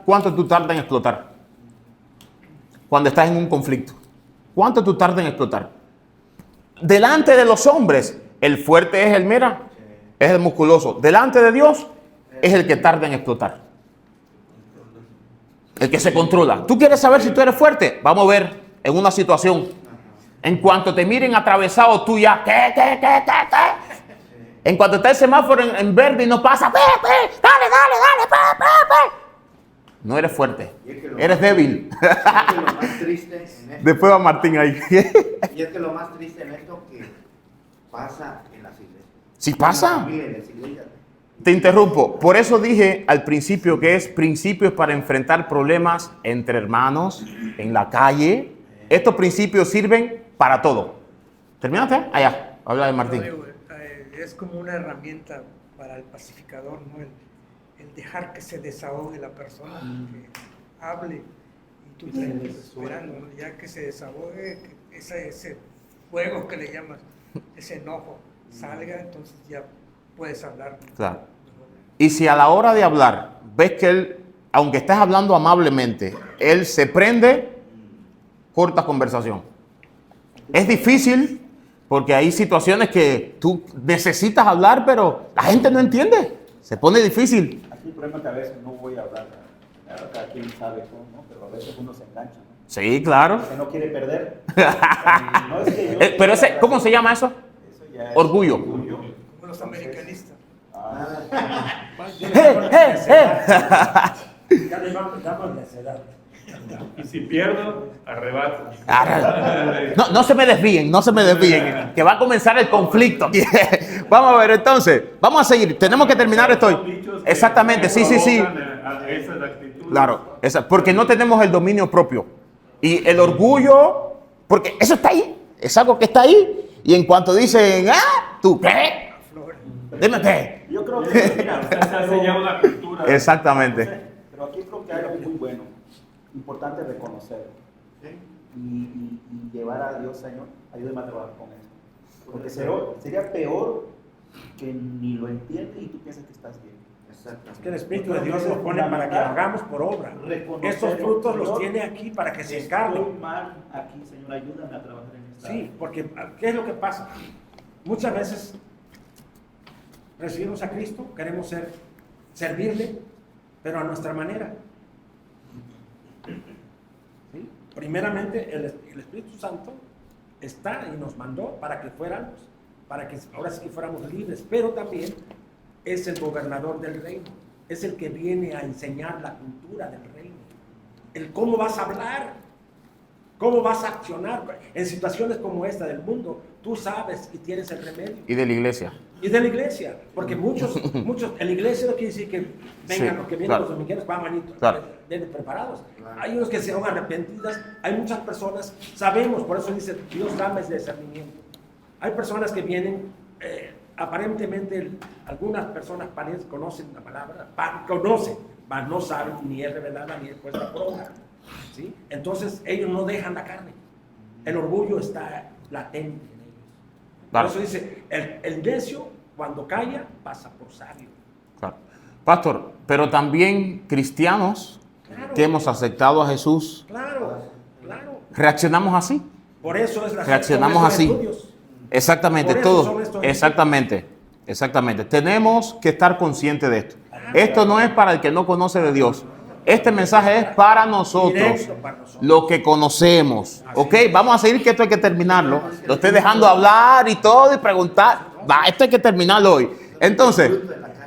cuánto tú tardas en explotar. Cuando estás en un conflicto. ¿Cuánto tú tardas en explotar? Delante de los hombres, el fuerte es el es el musculoso. Delante de Dios, es el que tarda en explotar. El que se controla. ¿Tú quieres saber si tú eres fuerte? Vamos a ver en una situación. En cuanto te miren atravesado, tú ya, ¿qué? En cuanto está el semáforo en verde y no pasa, dale, no eres fuerte, eres débil. Y es que lo más triste en esto, Después va Martín ahí. y es que lo más triste en esto que pasa en las iglesias. Si pasa. En la familia, en las iglesias. Te interrumpo. Por eso dije al principio que es principios para enfrentar problemas entre hermanos, en la calle. Estos principios sirven para todo. ¿Terminaste? Allá, habla de Martín. Es como una herramienta para el pacificador, ¿no? El dejar que se desahogue la persona, que hable y tú estás esperando, ¿no? Ya que se desahogue, que ese fuego que le llamas, ese enojo salga, entonces ya puedes hablar. Claro. Y si a la hora de hablar ves que él, aunque estés hablando amablemente, él se prende, corta conversación. Es difícil porque hay situaciones que tú necesitas hablar, pero la gente no entiende. Se pone difícil. Aquí el problema es que a veces no voy a hablar, claro, cada quien sabe todo, ¿no? Pero a veces uno se engancha, ¿no? Sí, claro. Que no quiere perder. No es que yo Pero ese, ¿cómo se llama eso? Eso ya es Orgullo. Como los americanistas. Ya le damos necedad. Y si pierdo, arrebato. No se me desvíen, que va a comenzar el conflicto. Vamos a ver, entonces, vamos a seguir. Tenemos que terminar esto hoy. Exactamente, sí. Esas actitudes. Claro, porque no tenemos el dominio propio. Y el orgullo, porque eso está ahí, es algo que está ahí. Y en cuanto dicen, ¿tú qué? Dime qué. Yo creo que, mira, Se hace ya una cultura. Exactamente. pero aquí creo que hay algo muy bueno, importante reconocer, ¿Sí? y llevar a Dios, Señor, ayúdame a trabajar con esto. Porque sería peor que ni lo entiendes y tú piensas que estás bien. Exacto. Es que el Espíritu de Dios nos pone para que lo hagamos por obra. Reconocerlo. Estos frutos los Señor, tiene aquí para que se estoy encarnen. mal aquí, Señor, ayúdame a trabajar en esto. Sí, porque ¿qué es lo que pasa? Muchas veces recibimos a Cristo, queremos servirle, pero a nuestra manera. ¿Sí? Primeramente, el Espíritu Santo está y nos mandó para que fuéramos, para que ahora sí que fuéramos libres, pero también es el gobernador del reino, es el que viene a enseñar la cultura del reino, el cómo vas a hablar, cómo vas a accionar en situaciones como esta del mundo. Tú sabes y tienes el remedio. Y de la iglesia. Y de la iglesia, porque muchos, en la iglesia no quiere decir que vengan, Sí, los que vienen claro. los dominicanos van Claro. vienen preparados. Claro. Hay unos que se van arrepentidas, hay muchas personas, sabemos, por eso dice Dios dame ese discernimiento. Hay personas que vienen, aparentemente algunas personas conocen la palabra, conocen, mas no saben ni es revelada ni es puesta por obra. ¿Sí? Entonces ellos no dejan la carne, el orgullo está latente en ellos. Claro. Por eso dice, el necio cuando calla pasa por sabio. Claro. Pastor, pero también cristianos Claro. que hemos aceptado a Jesús, Claro, claro. reaccionamos así. Por eso es la Reaccionamos son estos así. estudios. Exactamente, Por eso todos. son estos Exactamente. Tenemos que estar conscientes de esto. Esto no es para el que no conoce de Dios. Este mensaje es para nosotros, Directo para nosotros. los que conocemos. Así ¿Ok? es. Vamos a seguir, que esto hay que terminarlo. Lo estoy dejando hablar y todo y preguntar. Va, esto hay que terminarlo hoy. Entonces,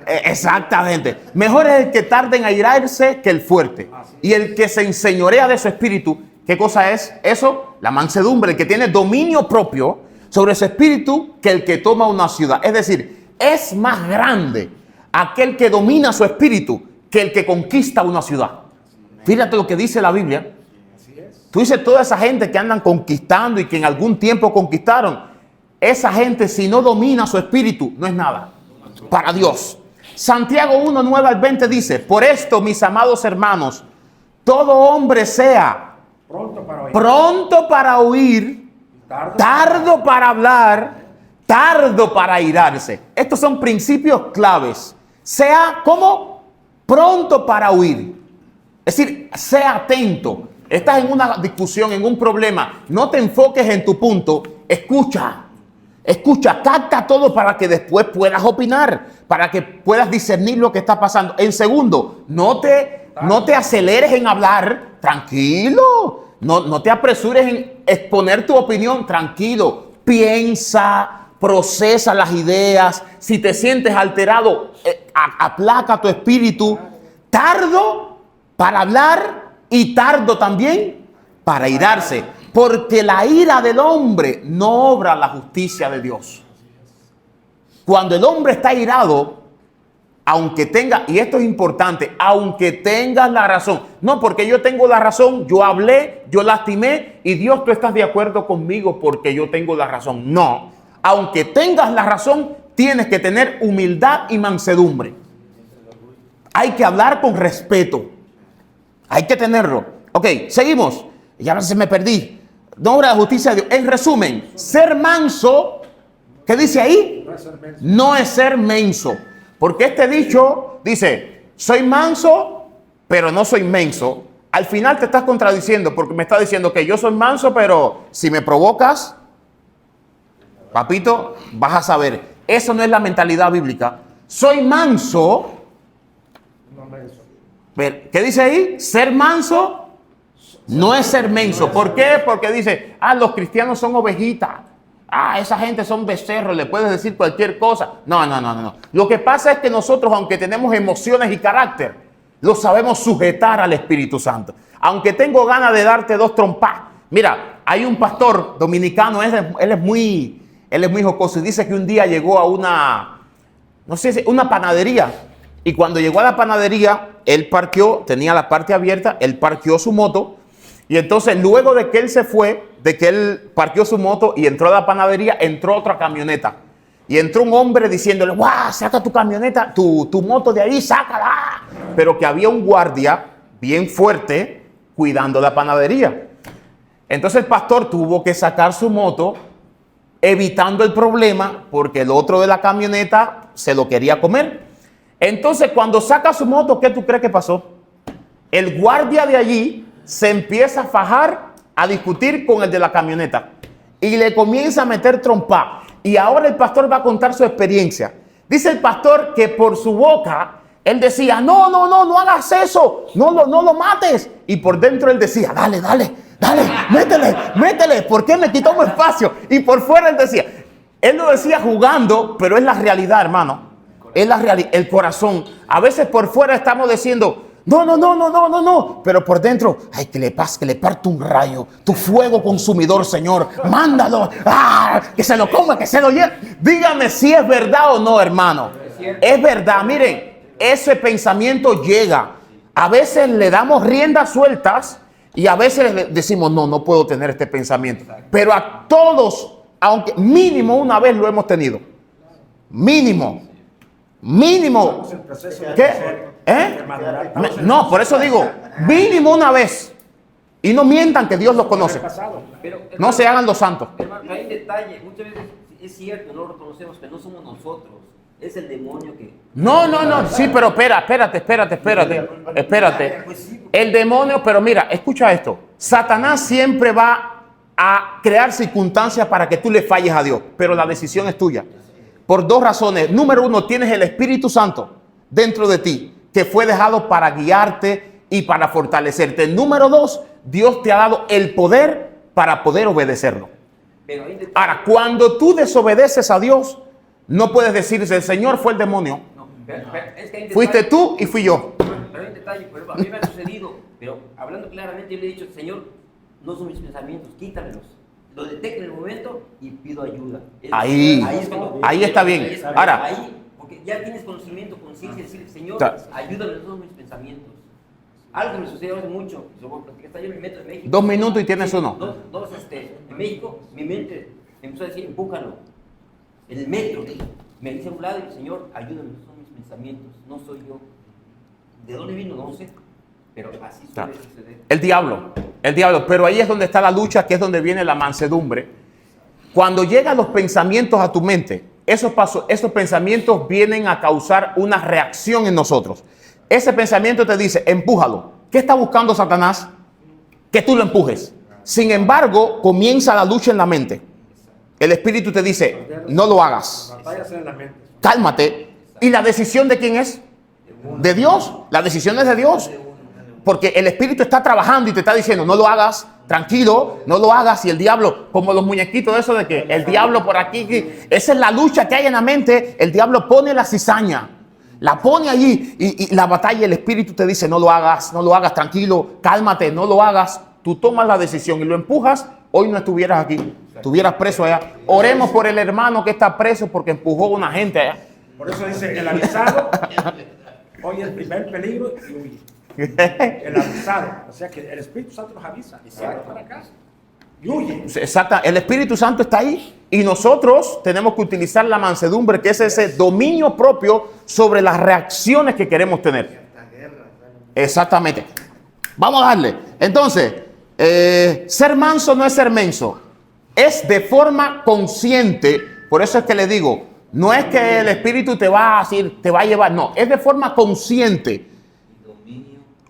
exactamente. Mejor es el que tarde en airarse que el fuerte. Y el que se enseñorea de su espíritu. ¿Qué cosa es eso? La mansedumbre, el que tiene dominio propio sobre ese espíritu que el que toma una ciudad. Es decir, es más grande aquel que domina su espíritu que el que conquista una ciudad. Fíjate lo que dice la Biblia. Así es. Tú dices toda esa gente que andan conquistando y que en algún tiempo conquistaron. Esa gente, si no domina su espíritu, no es nada para Dios. Santiago 1, 9 al 20 dice: por esto, mis amados hermanos, todo hombre sea Pronto para oír. tardo para hablar, tardo para airarse. Estos son principios claves. Sea como pronto para oír. Es decir, sea atento. Estás en una discusión, en un problema. No te enfoques en tu punto. Escucha, capta todo para que después puedas opinar, para que puedas discernir lo que está pasando. En segundo, no te aceleres en hablar. Tranquilo. No te apresures en exponer tu opinión. Tranquilo. Piensa, procesa las ideas. Si te sientes alterado, aplaca tu espíritu. Tardo para hablar y tardo también para airarse. Porque la ira del hombre no obra la justicia de Dios. Cuando el hombre está airado, aunque tenga, y esto es importante, aunque tengas la razón. No, porque yo tengo la razón, yo hablé, yo lastimé y Dios, tú estás de acuerdo conmigo porque yo tengo la razón. No, aunque tengas la razón, tienes que tener humildad y mansedumbre. Hay que hablar con respeto. Hay que tenerlo. Ok, seguimos. Ya se me perdí. No obra la justicia de Dios. En resumen, ser manso, ¿qué dice ahí? No es ser menso. Porque este dicho dice, soy manso, pero no soy menso. Al final te estás contradiciendo porque me está diciendo que yo soy manso, pero si me provocas, papito, vas a saber. Eso no es la mentalidad bíblica. Soy manso. ¿Qué dice ahí? Ser manso no es ser menso. ¿Por qué? Porque dice, los cristianos son ovejitas. Esa gente son becerros, le puedes decir cualquier cosa. No. Lo que pasa es que nosotros, aunque tenemos emociones y carácter, lo sabemos sujetar al Espíritu Santo. Aunque tengo ganas de darte 2 trompas. Mira, hay un pastor dominicano, él es muy jocoso y dice que un día llegó a una panadería. Y cuando llegó a la panadería, él parqueó, tenía la parte abierta, él parqueó su moto. Y entonces, luego de que él se fue, de que él parqueó su moto y entró a la panadería, entró otra camioneta. Y entró un hombre diciéndole, ¡guau! Saca tu camioneta, tu moto de ahí, sácala. Pero que había un guardia bien fuerte cuidando la panadería. Entonces el pastor tuvo que sacar su moto, evitando el problema, porque el otro de la camioneta se lo quería comer. Entonces, cuando saca su moto, ¿qué tú crees que pasó? El guardia de allí se empieza a fajar, a discutir con el de la camioneta. y le comienza a meter trompa. Y ahora el pastor va a contar su experiencia. Dice el pastor que por su boca él decía, no hagas eso, no lo mates. Y por dentro él decía, dale, métele, ¿por qué me quitó mi espacio? Y por fuera él decía, él lo decía jugando, pero es la realidad, hermano. Es la realidad, el corazón. A veces por fuera estamos diciendo, no, pero por dentro, ay, que le parto un rayo, tu fuego consumidor, Señor, mándalo, que se lo coma, que se lo lleve. Dígame si es verdad o no, hermano. Es verdad, miren, ese pensamiento llega. A veces le damos riendas sueltas y a veces le decimos, no puedo tener este pensamiento. Pero a todos, aunque mínimo una vez lo hemos tenido. Mínimo. ¿Qué? No, por eso digo, mínimo una vez. Y no mientan que Dios los conoce. Pero, No se hagan los santos. Hermano, hay un detalle. Muchas veces es cierto, no lo reconocemos, que no somos nosotros. Es el demonio que... No. Sí, pero espérate. El demonio, pero mira, escucha esto. Satanás siempre va a crear circunstancias para que tú le falles a Dios. Pero la decisión es tuya. Por dos razones. Número uno, tienes el Espíritu Santo dentro de ti, que fue dejado para guiarte y para fortalecerte. Número dos, Dios te ha dado el poder para poder obedecerlo. Ahora, cuando tú desobedeces a Dios, no puedes decir, el Señor fue el demonio. No, pero es que hay un Fuiste detalle. tú y fui yo. Pero hay un detalle, a mí me ha sucedido, pero hablando claramente yo le he dicho, Señor, no son mis pensamientos, quítamelos. Lo detecto en el momento y pido ayuda. Ahí está bien. Ahora, ahí, porque ya tienes conocimiento, conciencia, decir, Señor, Claro. ayúdame en todos mis pensamientos. Algo me sucedió hace mucho, hasta yo me meto en México. 2 minutos y tienes uno. En México, mi mente empezó a decir, empújalo. En el metro, me dice a un lado y Señor, ayúdame, no son mis pensamientos, no soy yo. ¿De dónde vino? No sé, pero así suele suceder. El diablo, pero ahí es donde está la lucha, que es donde viene la mansedumbre. Cuando llegan los pensamientos a tu mente, esos pensamientos vienen a causar una reacción en nosotros. Ese pensamiento te dice, empújalo. ¿Qué está buscando Satanás? Que tú lo empujes. Sin embargo, comienza la lucha en la mente. El Espíritu te dice, no lo hagas. Cálmate. ¿Y la decisión de quién es? De Dios. La decisión es de Dios. Porque el Espíritu está trabajando y te está diciendo, no lo hagas, tranquilo, no lo hagas. Y el diablo, como los muñequitos de eso de que el diablo por aquí, esa es la lucha que hay en la mente. El diablo pone la cizaña, la pone allí y la batalla, el Espíritu te dice, no lo hagas, tranquilo, cálmate, no lo hagas. Tú tomas la decisión y lo empujas. Hoy no estuvieras aquí, estuvieras preso allá. Oremos por el hermano que está preso porque empujó a una gente allá. Por eso dice, el avisado oye el primer peligro y huye. El avisado, o sea que el Espíritu Santo nos avisa. Para acá. Y huye. Exacto, el Espíritu Santo está ahí y nosotros tenemos que utilizar la mansedumbre, que es ese dominio propio sobre las reacciones que queremos tener. Exactamente. Vamos a darle. Entonces, ser manso no es ser menso, es de forma consciente. Por eso es que le digo, no es que el Espíritu te va a decir, te va a llevar, no, es de forma consciente,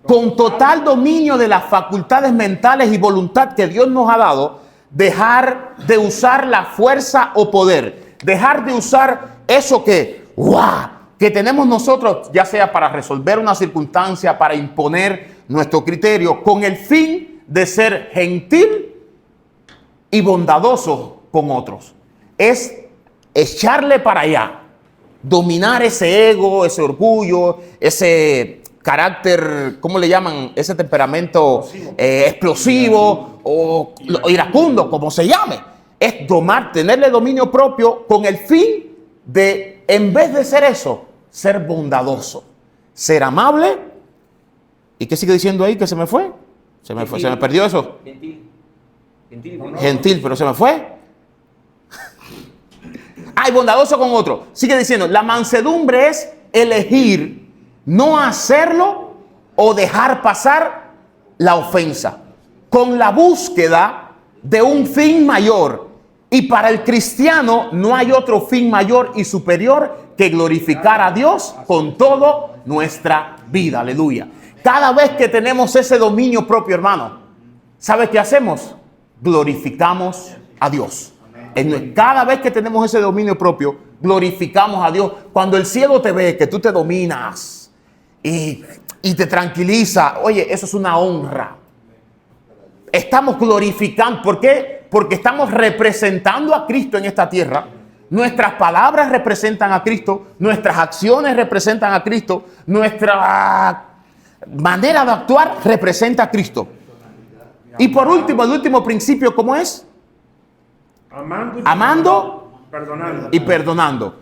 con total dominio de las facultades mentales y voluntad que Dios nos ha dado, dejar de usar la fuerza o poder, dejar de usar eso que tenemos nosotros, ya sea para resolver una circunstancia, para imponer nuestro criterio, con el fin de ser gentil y bondadoso con otros. Es echarle para allá, dominar ese ego, ese orgullo, ese carácter, ¿cómo le llaman? Ese temperamento explosivo o iracundo, como se llame. Es tenerle dominio propio con el fin de, en vez de ser eso, ser bondadoso, ser amable. ¿Y qué sigue diciendo ahí que se me fue? Se me perdió eso. Gentil, pero se me fue. Ay, bondadoso con otro. Sigue diciendo, la mansedumbre es elegir no hacerlo o dejar pasar la ofensa, con la búsqueda de un fin mayor. Y para el cristiano no hay otro fin mayor y superior que glorificar a Dios con toda nuestra vida. Aleluya. Cada vez que tenemos ese dominio propio, hermano, ¿sabe qué hacemos? Glorificamos a Dios. Cada vez que tenemos ese dominio propio, glorificamos a Dios. Cuando el cielo te ve, que tú te dominas y te tranquiliza, oye, eso es una honra. Estamos glorificando. ¿Por qué? Porque estamos representando a Cristo en esta tierra. Nuestras palabras representan a Cristo, nuestras acciones representan a Cristo, nuestra manera de actuar representa a Cristo. Y por último, el último principio, ¿cómo es? Amando y perdonando.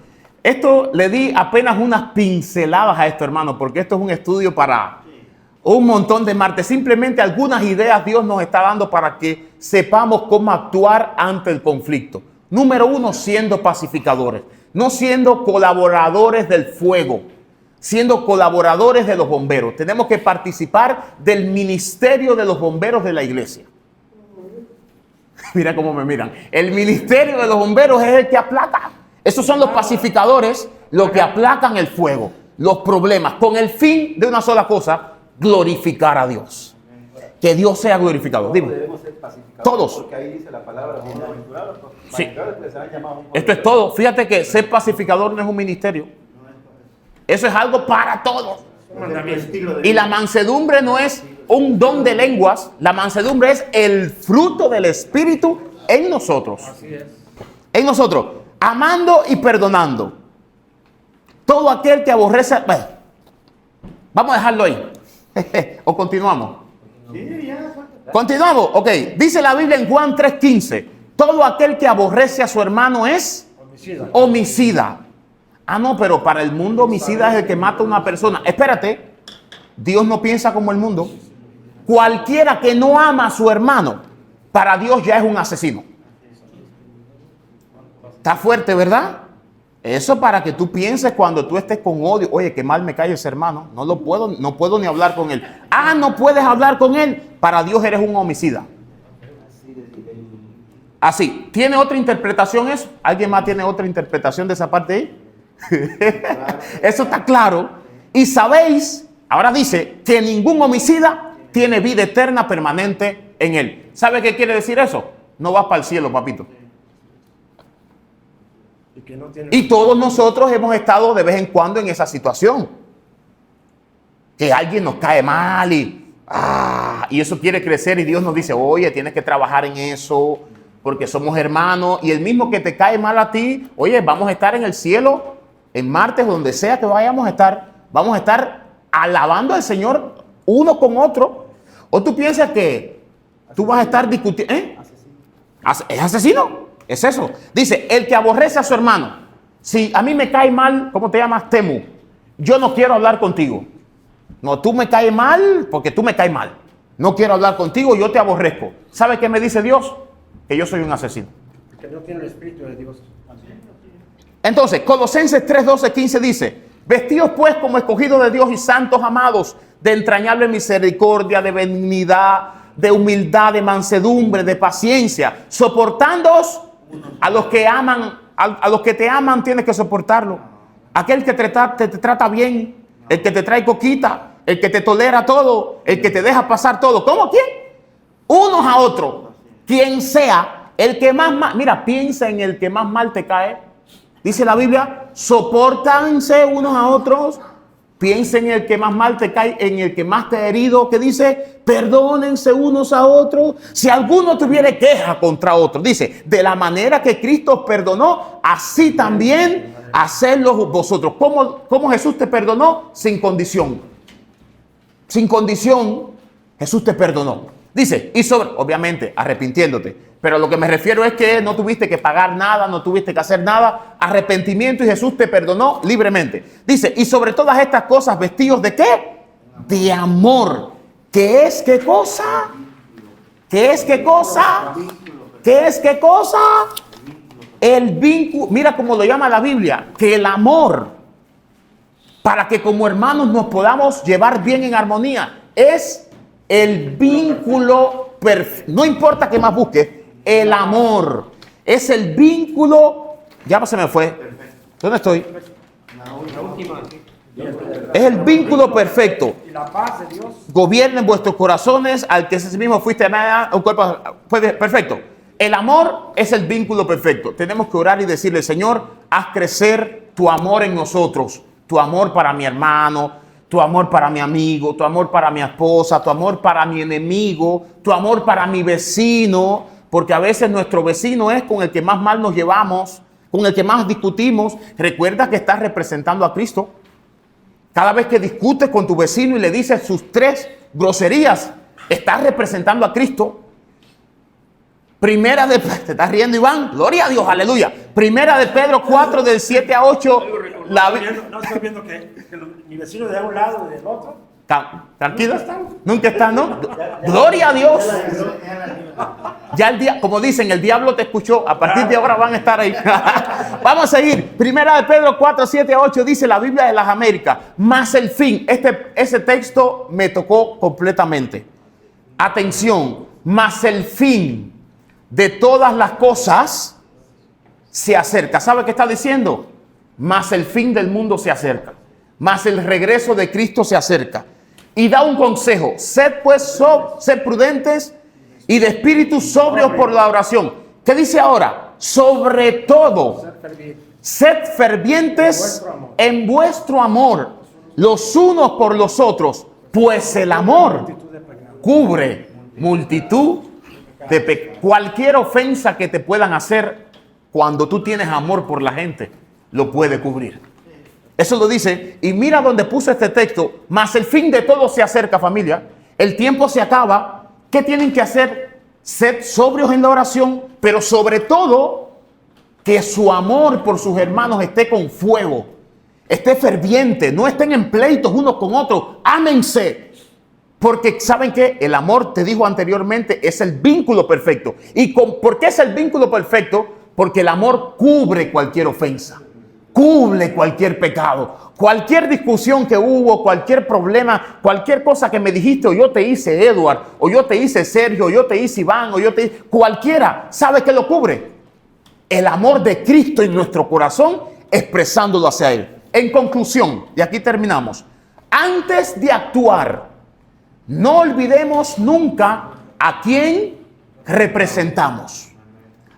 Esto le di apenas unas pinceladas a esto, hermano, porque esto es un estudio para un montón de martes. Simplemente algunas ideas Dios nos está dando para que sepamos cómo actuar ante el conflicto. Número 1, siendo pacificadores, no siendo colaboradores del fuego, siendo colaboradores de los bomberos. Tenemos que participar del ministerio de los bomberos de la iglesia. Mira cómo me miran. El ministerio de los bomberos es el que aplaca. Esos son los pacificadores, los que aplacan el fuego, los problemas, con el fin de una sola cosa: glorificar a Dios. Que Dios sea glorificado. Dime. Debemos ser pacificadores. Todos. Porque ahí dice la palabra bienaventurados. Sí. Pacificadores que serán llamados hijos Esto de es todo. Fíjate que ser pacificador no es un ministerio. Eso es algo para todos. Y la mansedumbre no es un don de lenguas. La mansedumbre es el fruto del Espíritu en nosotros. Así es. En nosotros. Amando y perdonando. Todo aquel que aborrece... Bueno, vamos a dejarlo ahí. ¿O continuamos? Sí, ya. Continuamos. Ok. Dice la Biblia en Juan 3:15. Todo aquel que aborrece a su hermano es homicida. Ah, no, pero para el mundo homicida es el que mata a una persona. Espérate. Dios no piensa como el mundo. Cualquiera que no ama a su hermano, para Dios ya es un asesino. Está fuerte, ¿verdad? Eso para que tú pienses cuando tú estés con odio. Oye, qué mal me cae ese hermano. No puedo ni hablar con él. Ah, no puedes hablar con él. Para Dios eres un homicida. Así. ¿Tiene otra interpretación eso? ¿Alguien más tiene otra interpretación de esa parte ahí? Eso está claro. Y sabéis, ahora dice, que ningún homicida tiene vida eterna permanente en él. ¿Sabe qué quiere decir eso? No vas para el cielo, papito. Y todos nosotros hemos estado de vez en cuando en esa situación. Que alguien nos cae mal y eso quiere crecer y Dios nos dice, oye, tienes que trabajar en eso porque somos hermanos. Y el mismo que te cae mal a ti, oye, vamos a estar en el cielo, en martes, donde sea que vayamos a estar alabando al Señor uno con otro. ¿O tú piensas que tú vas a estar discutiendo? ¿Es asesino? Es eso. Dice, el que aborrece a su hermano. Si a mí me cae mal, ¿cómo te llamas? Temu. Yo no quiero hablar contigo. No, tú me caes mal porque tú me caes mal. No quiero hablar contigo, yo te aborrezco. ¿Sabe qué me dice Dios? Que yo soy un asesino. Que no tiene el Espíritu de Dios. Entonces, Colosenses 3:12-15 dice, vestidos pues como escogidos de Dios y santos amados, de entrañable misericordia, de benignidad, de humildad, de mansedumbre, de paciencia, soportándoos a los que aman, a los que te aman tienes que soportarlo. Aquel que te trata bien, el que te trae coquita, el que te tolera todo, el que te deja pasar todo. ¿Cómo? ¿Quién? Unos a otros. Quien sea, el que más mal, mira, piensa en el que más mal te cae. Dice la Biblia, sopórtanse unos a otros. Piensa en el que más mal te cae, en el que más te ha herido, que dice, perdónense unos a otros. Si alguno tuviere queja contra otro, dice, de la manera que Cristo os perdonó, así también hacedlo vosotros. ¿Cómo Jesús te perdonó? Sin condición. Sin condición, Jesús te perdonó. Dice, y sobre, obviamente, arrepintiéndote. Pero lo que me refiero es que no tuviste que pagar nada, no tuviste que hacer nada. Arrepentimiento y Jesús te perdonó libremente. Dice, y sobre todas estas cosas, vestidos ¿de qué? De amor. ¿Qué es qué cosa? ¿Qué es qué cosa? ¿Qué es qué cosa? El vínculo, mira cómo lo llama la Biblia, que el amor, para que como hermanos nos podamos llevar bien en armonía, es el vínculo perfecto. No importa qué más busques, el amor es el vínculo. Ya se me fue. ¿Dónde estoy? La última. Es el vínculo perfecto. Y la paz de Dios. Gobierna en vuestros corazones, al que ese mismo fuiste un cuerpo perfecto. El amor es el vínculo perfecto. Tenemos que orar y decirle, Señor, haz crecer tu amor en nosotros. Tu amor para mi hermano, tu amor para mi amigo, tu amor para mi esposa, tu amor para mi enemigo, tu amor para mi vecino. Porque a veces nuestro vecino es con el que más mal nos llevamos, con el que más discutimos. Recuerda que estás representando a Cristo. Cada vez que discutes con tu vecino y le dices sus 3 groserías, estás representando a Cristo. Primera de... ¿Te estás riendo, Iván? Gloria a Dios, aleluya. Primera de Pedro 4, del 7 a 8. No estoy viendo que mi vecino de un lado y del otro. ¿Tranquilo? Nunca está, ¿no? Gloria a Dios. Ya el día, como dicen, el diablo te escuchó. A partir de ahora van a estar ahí. Vamos a seguir. Primera de Pedro 4, 7 a 8 dice la Biblia de las Américas. Más el fin. Ese texto me tocó completamente. Atención. Más el fin de todas las cosas se acerca. ¿Sabe qué está diciendo? Más el fin del mundo se acerca. Más el regreso de Cristo se acerca. Y da un consejo. Sed pues sed prudentes y de espíritu sobrios por la oración. ¿Qué dice ahora? Sobre todo, sed fervientes en vuestro amor, los unos por los otros, pues el amor cubre multitud de pecados. Cualquier ofensa que te puedan hacer, cuando tú tienes amor por la gente, lo puede cubrir. Eso lo dice, y mira donde puse este texto, más el fin de todo se acerca, familia. El tiempo se acaba. ¿Qué tienen que hacer? Sed sobrios en la oración, pero sobre todo, que su amor por sus hermanos esté con fuego, esté ferviente, no estén en pleitos unos con otros, ámense. Porque ¿saben qué? El amor, te dijo anteriormente, es el vínculo perfecto. ¿Por qué es el vínculo perfecto? Porque el amor cubre cualquier ofensa. Cubre cualquier pecado, cualquier discusión que hubo, cualquier problema, cualquier cosa que me dijiste, o yo te hice, Edward, o yo te hice, Sergio, o yo te hice, Iván, o yo te hice, cualquiera, ¿sabe qué lo cubre? El amor de Cristo en nuestro corazón, expresándolo hacia Él. En conclusión, y aquí terminamos, antes de actuar, no olvidemos nunca a quién representamos.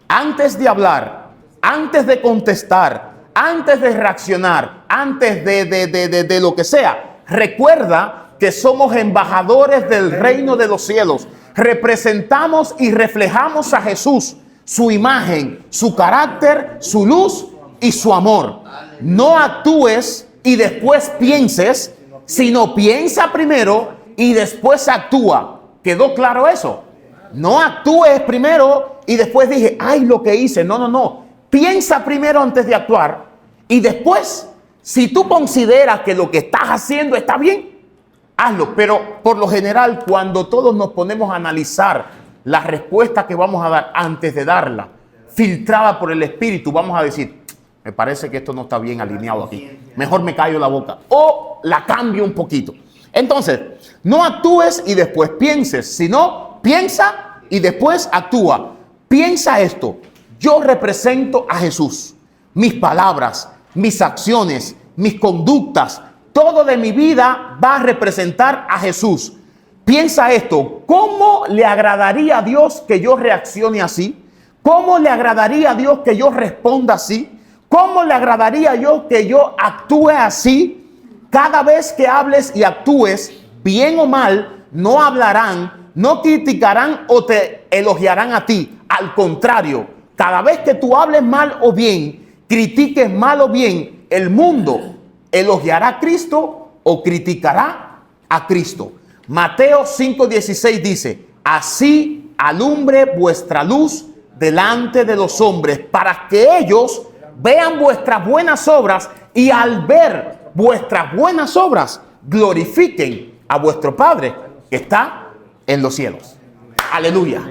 Antes de hablar, antes de contestar, antes de reaccionar, antes de lo que sea, recuerda que somos embajadores del reino de los cielos. Representamos y reflejamos a Jesús, su imagen, su carácter, su luz y su amor. No actúes y después pienses, sino piensa primero y después actúa. ¿Quedó claro eso? No actúes primero y después dije, ay, lo que hice. No. Piensa primero antes de actuar. Y después, si tú consideras que lo que estás haciendo está bien, hazlo. Pero por lo general, cuando todos nos ponemos a analizar la respuesta que vamos a dar antes de darla, filtrada por el Espíritu, vamos a decir, me parece que esto no está bien alineado aquí. Mejor me callo la boca. O la cambio un poquito. Entonces, no actúes y después pienses, sino piensa y después actúa. Piensa esto. Yo represento a Jesús. Mis palabras, mis acciones, mis conductas, todo de mi vida va a representar a Jesús. Piensa esto, ¿cómo le agradaría a Dios que yo reaccione así? ¿Cómo le agradaría a Dios que yo responda así? ¿Cómo le agradaría a Dios que yo actúe así? Cada vez que hables y actúes, bien o mal, no hablarán, no criticarán o te elogiarán a ti. Al contrario, cada vez que tú hables mal o bien, critiques mal o bien, el mundo elogiará a Cristo o criticará a Cristo. Mateo 5:16 dice, así alumbre vuestra luz delante de los hombres, para que ellos vean vuestras buenas obras y al ver vuestras buenas obras glorifiquen a vuestro Padre que está en los cielos. Aleluya.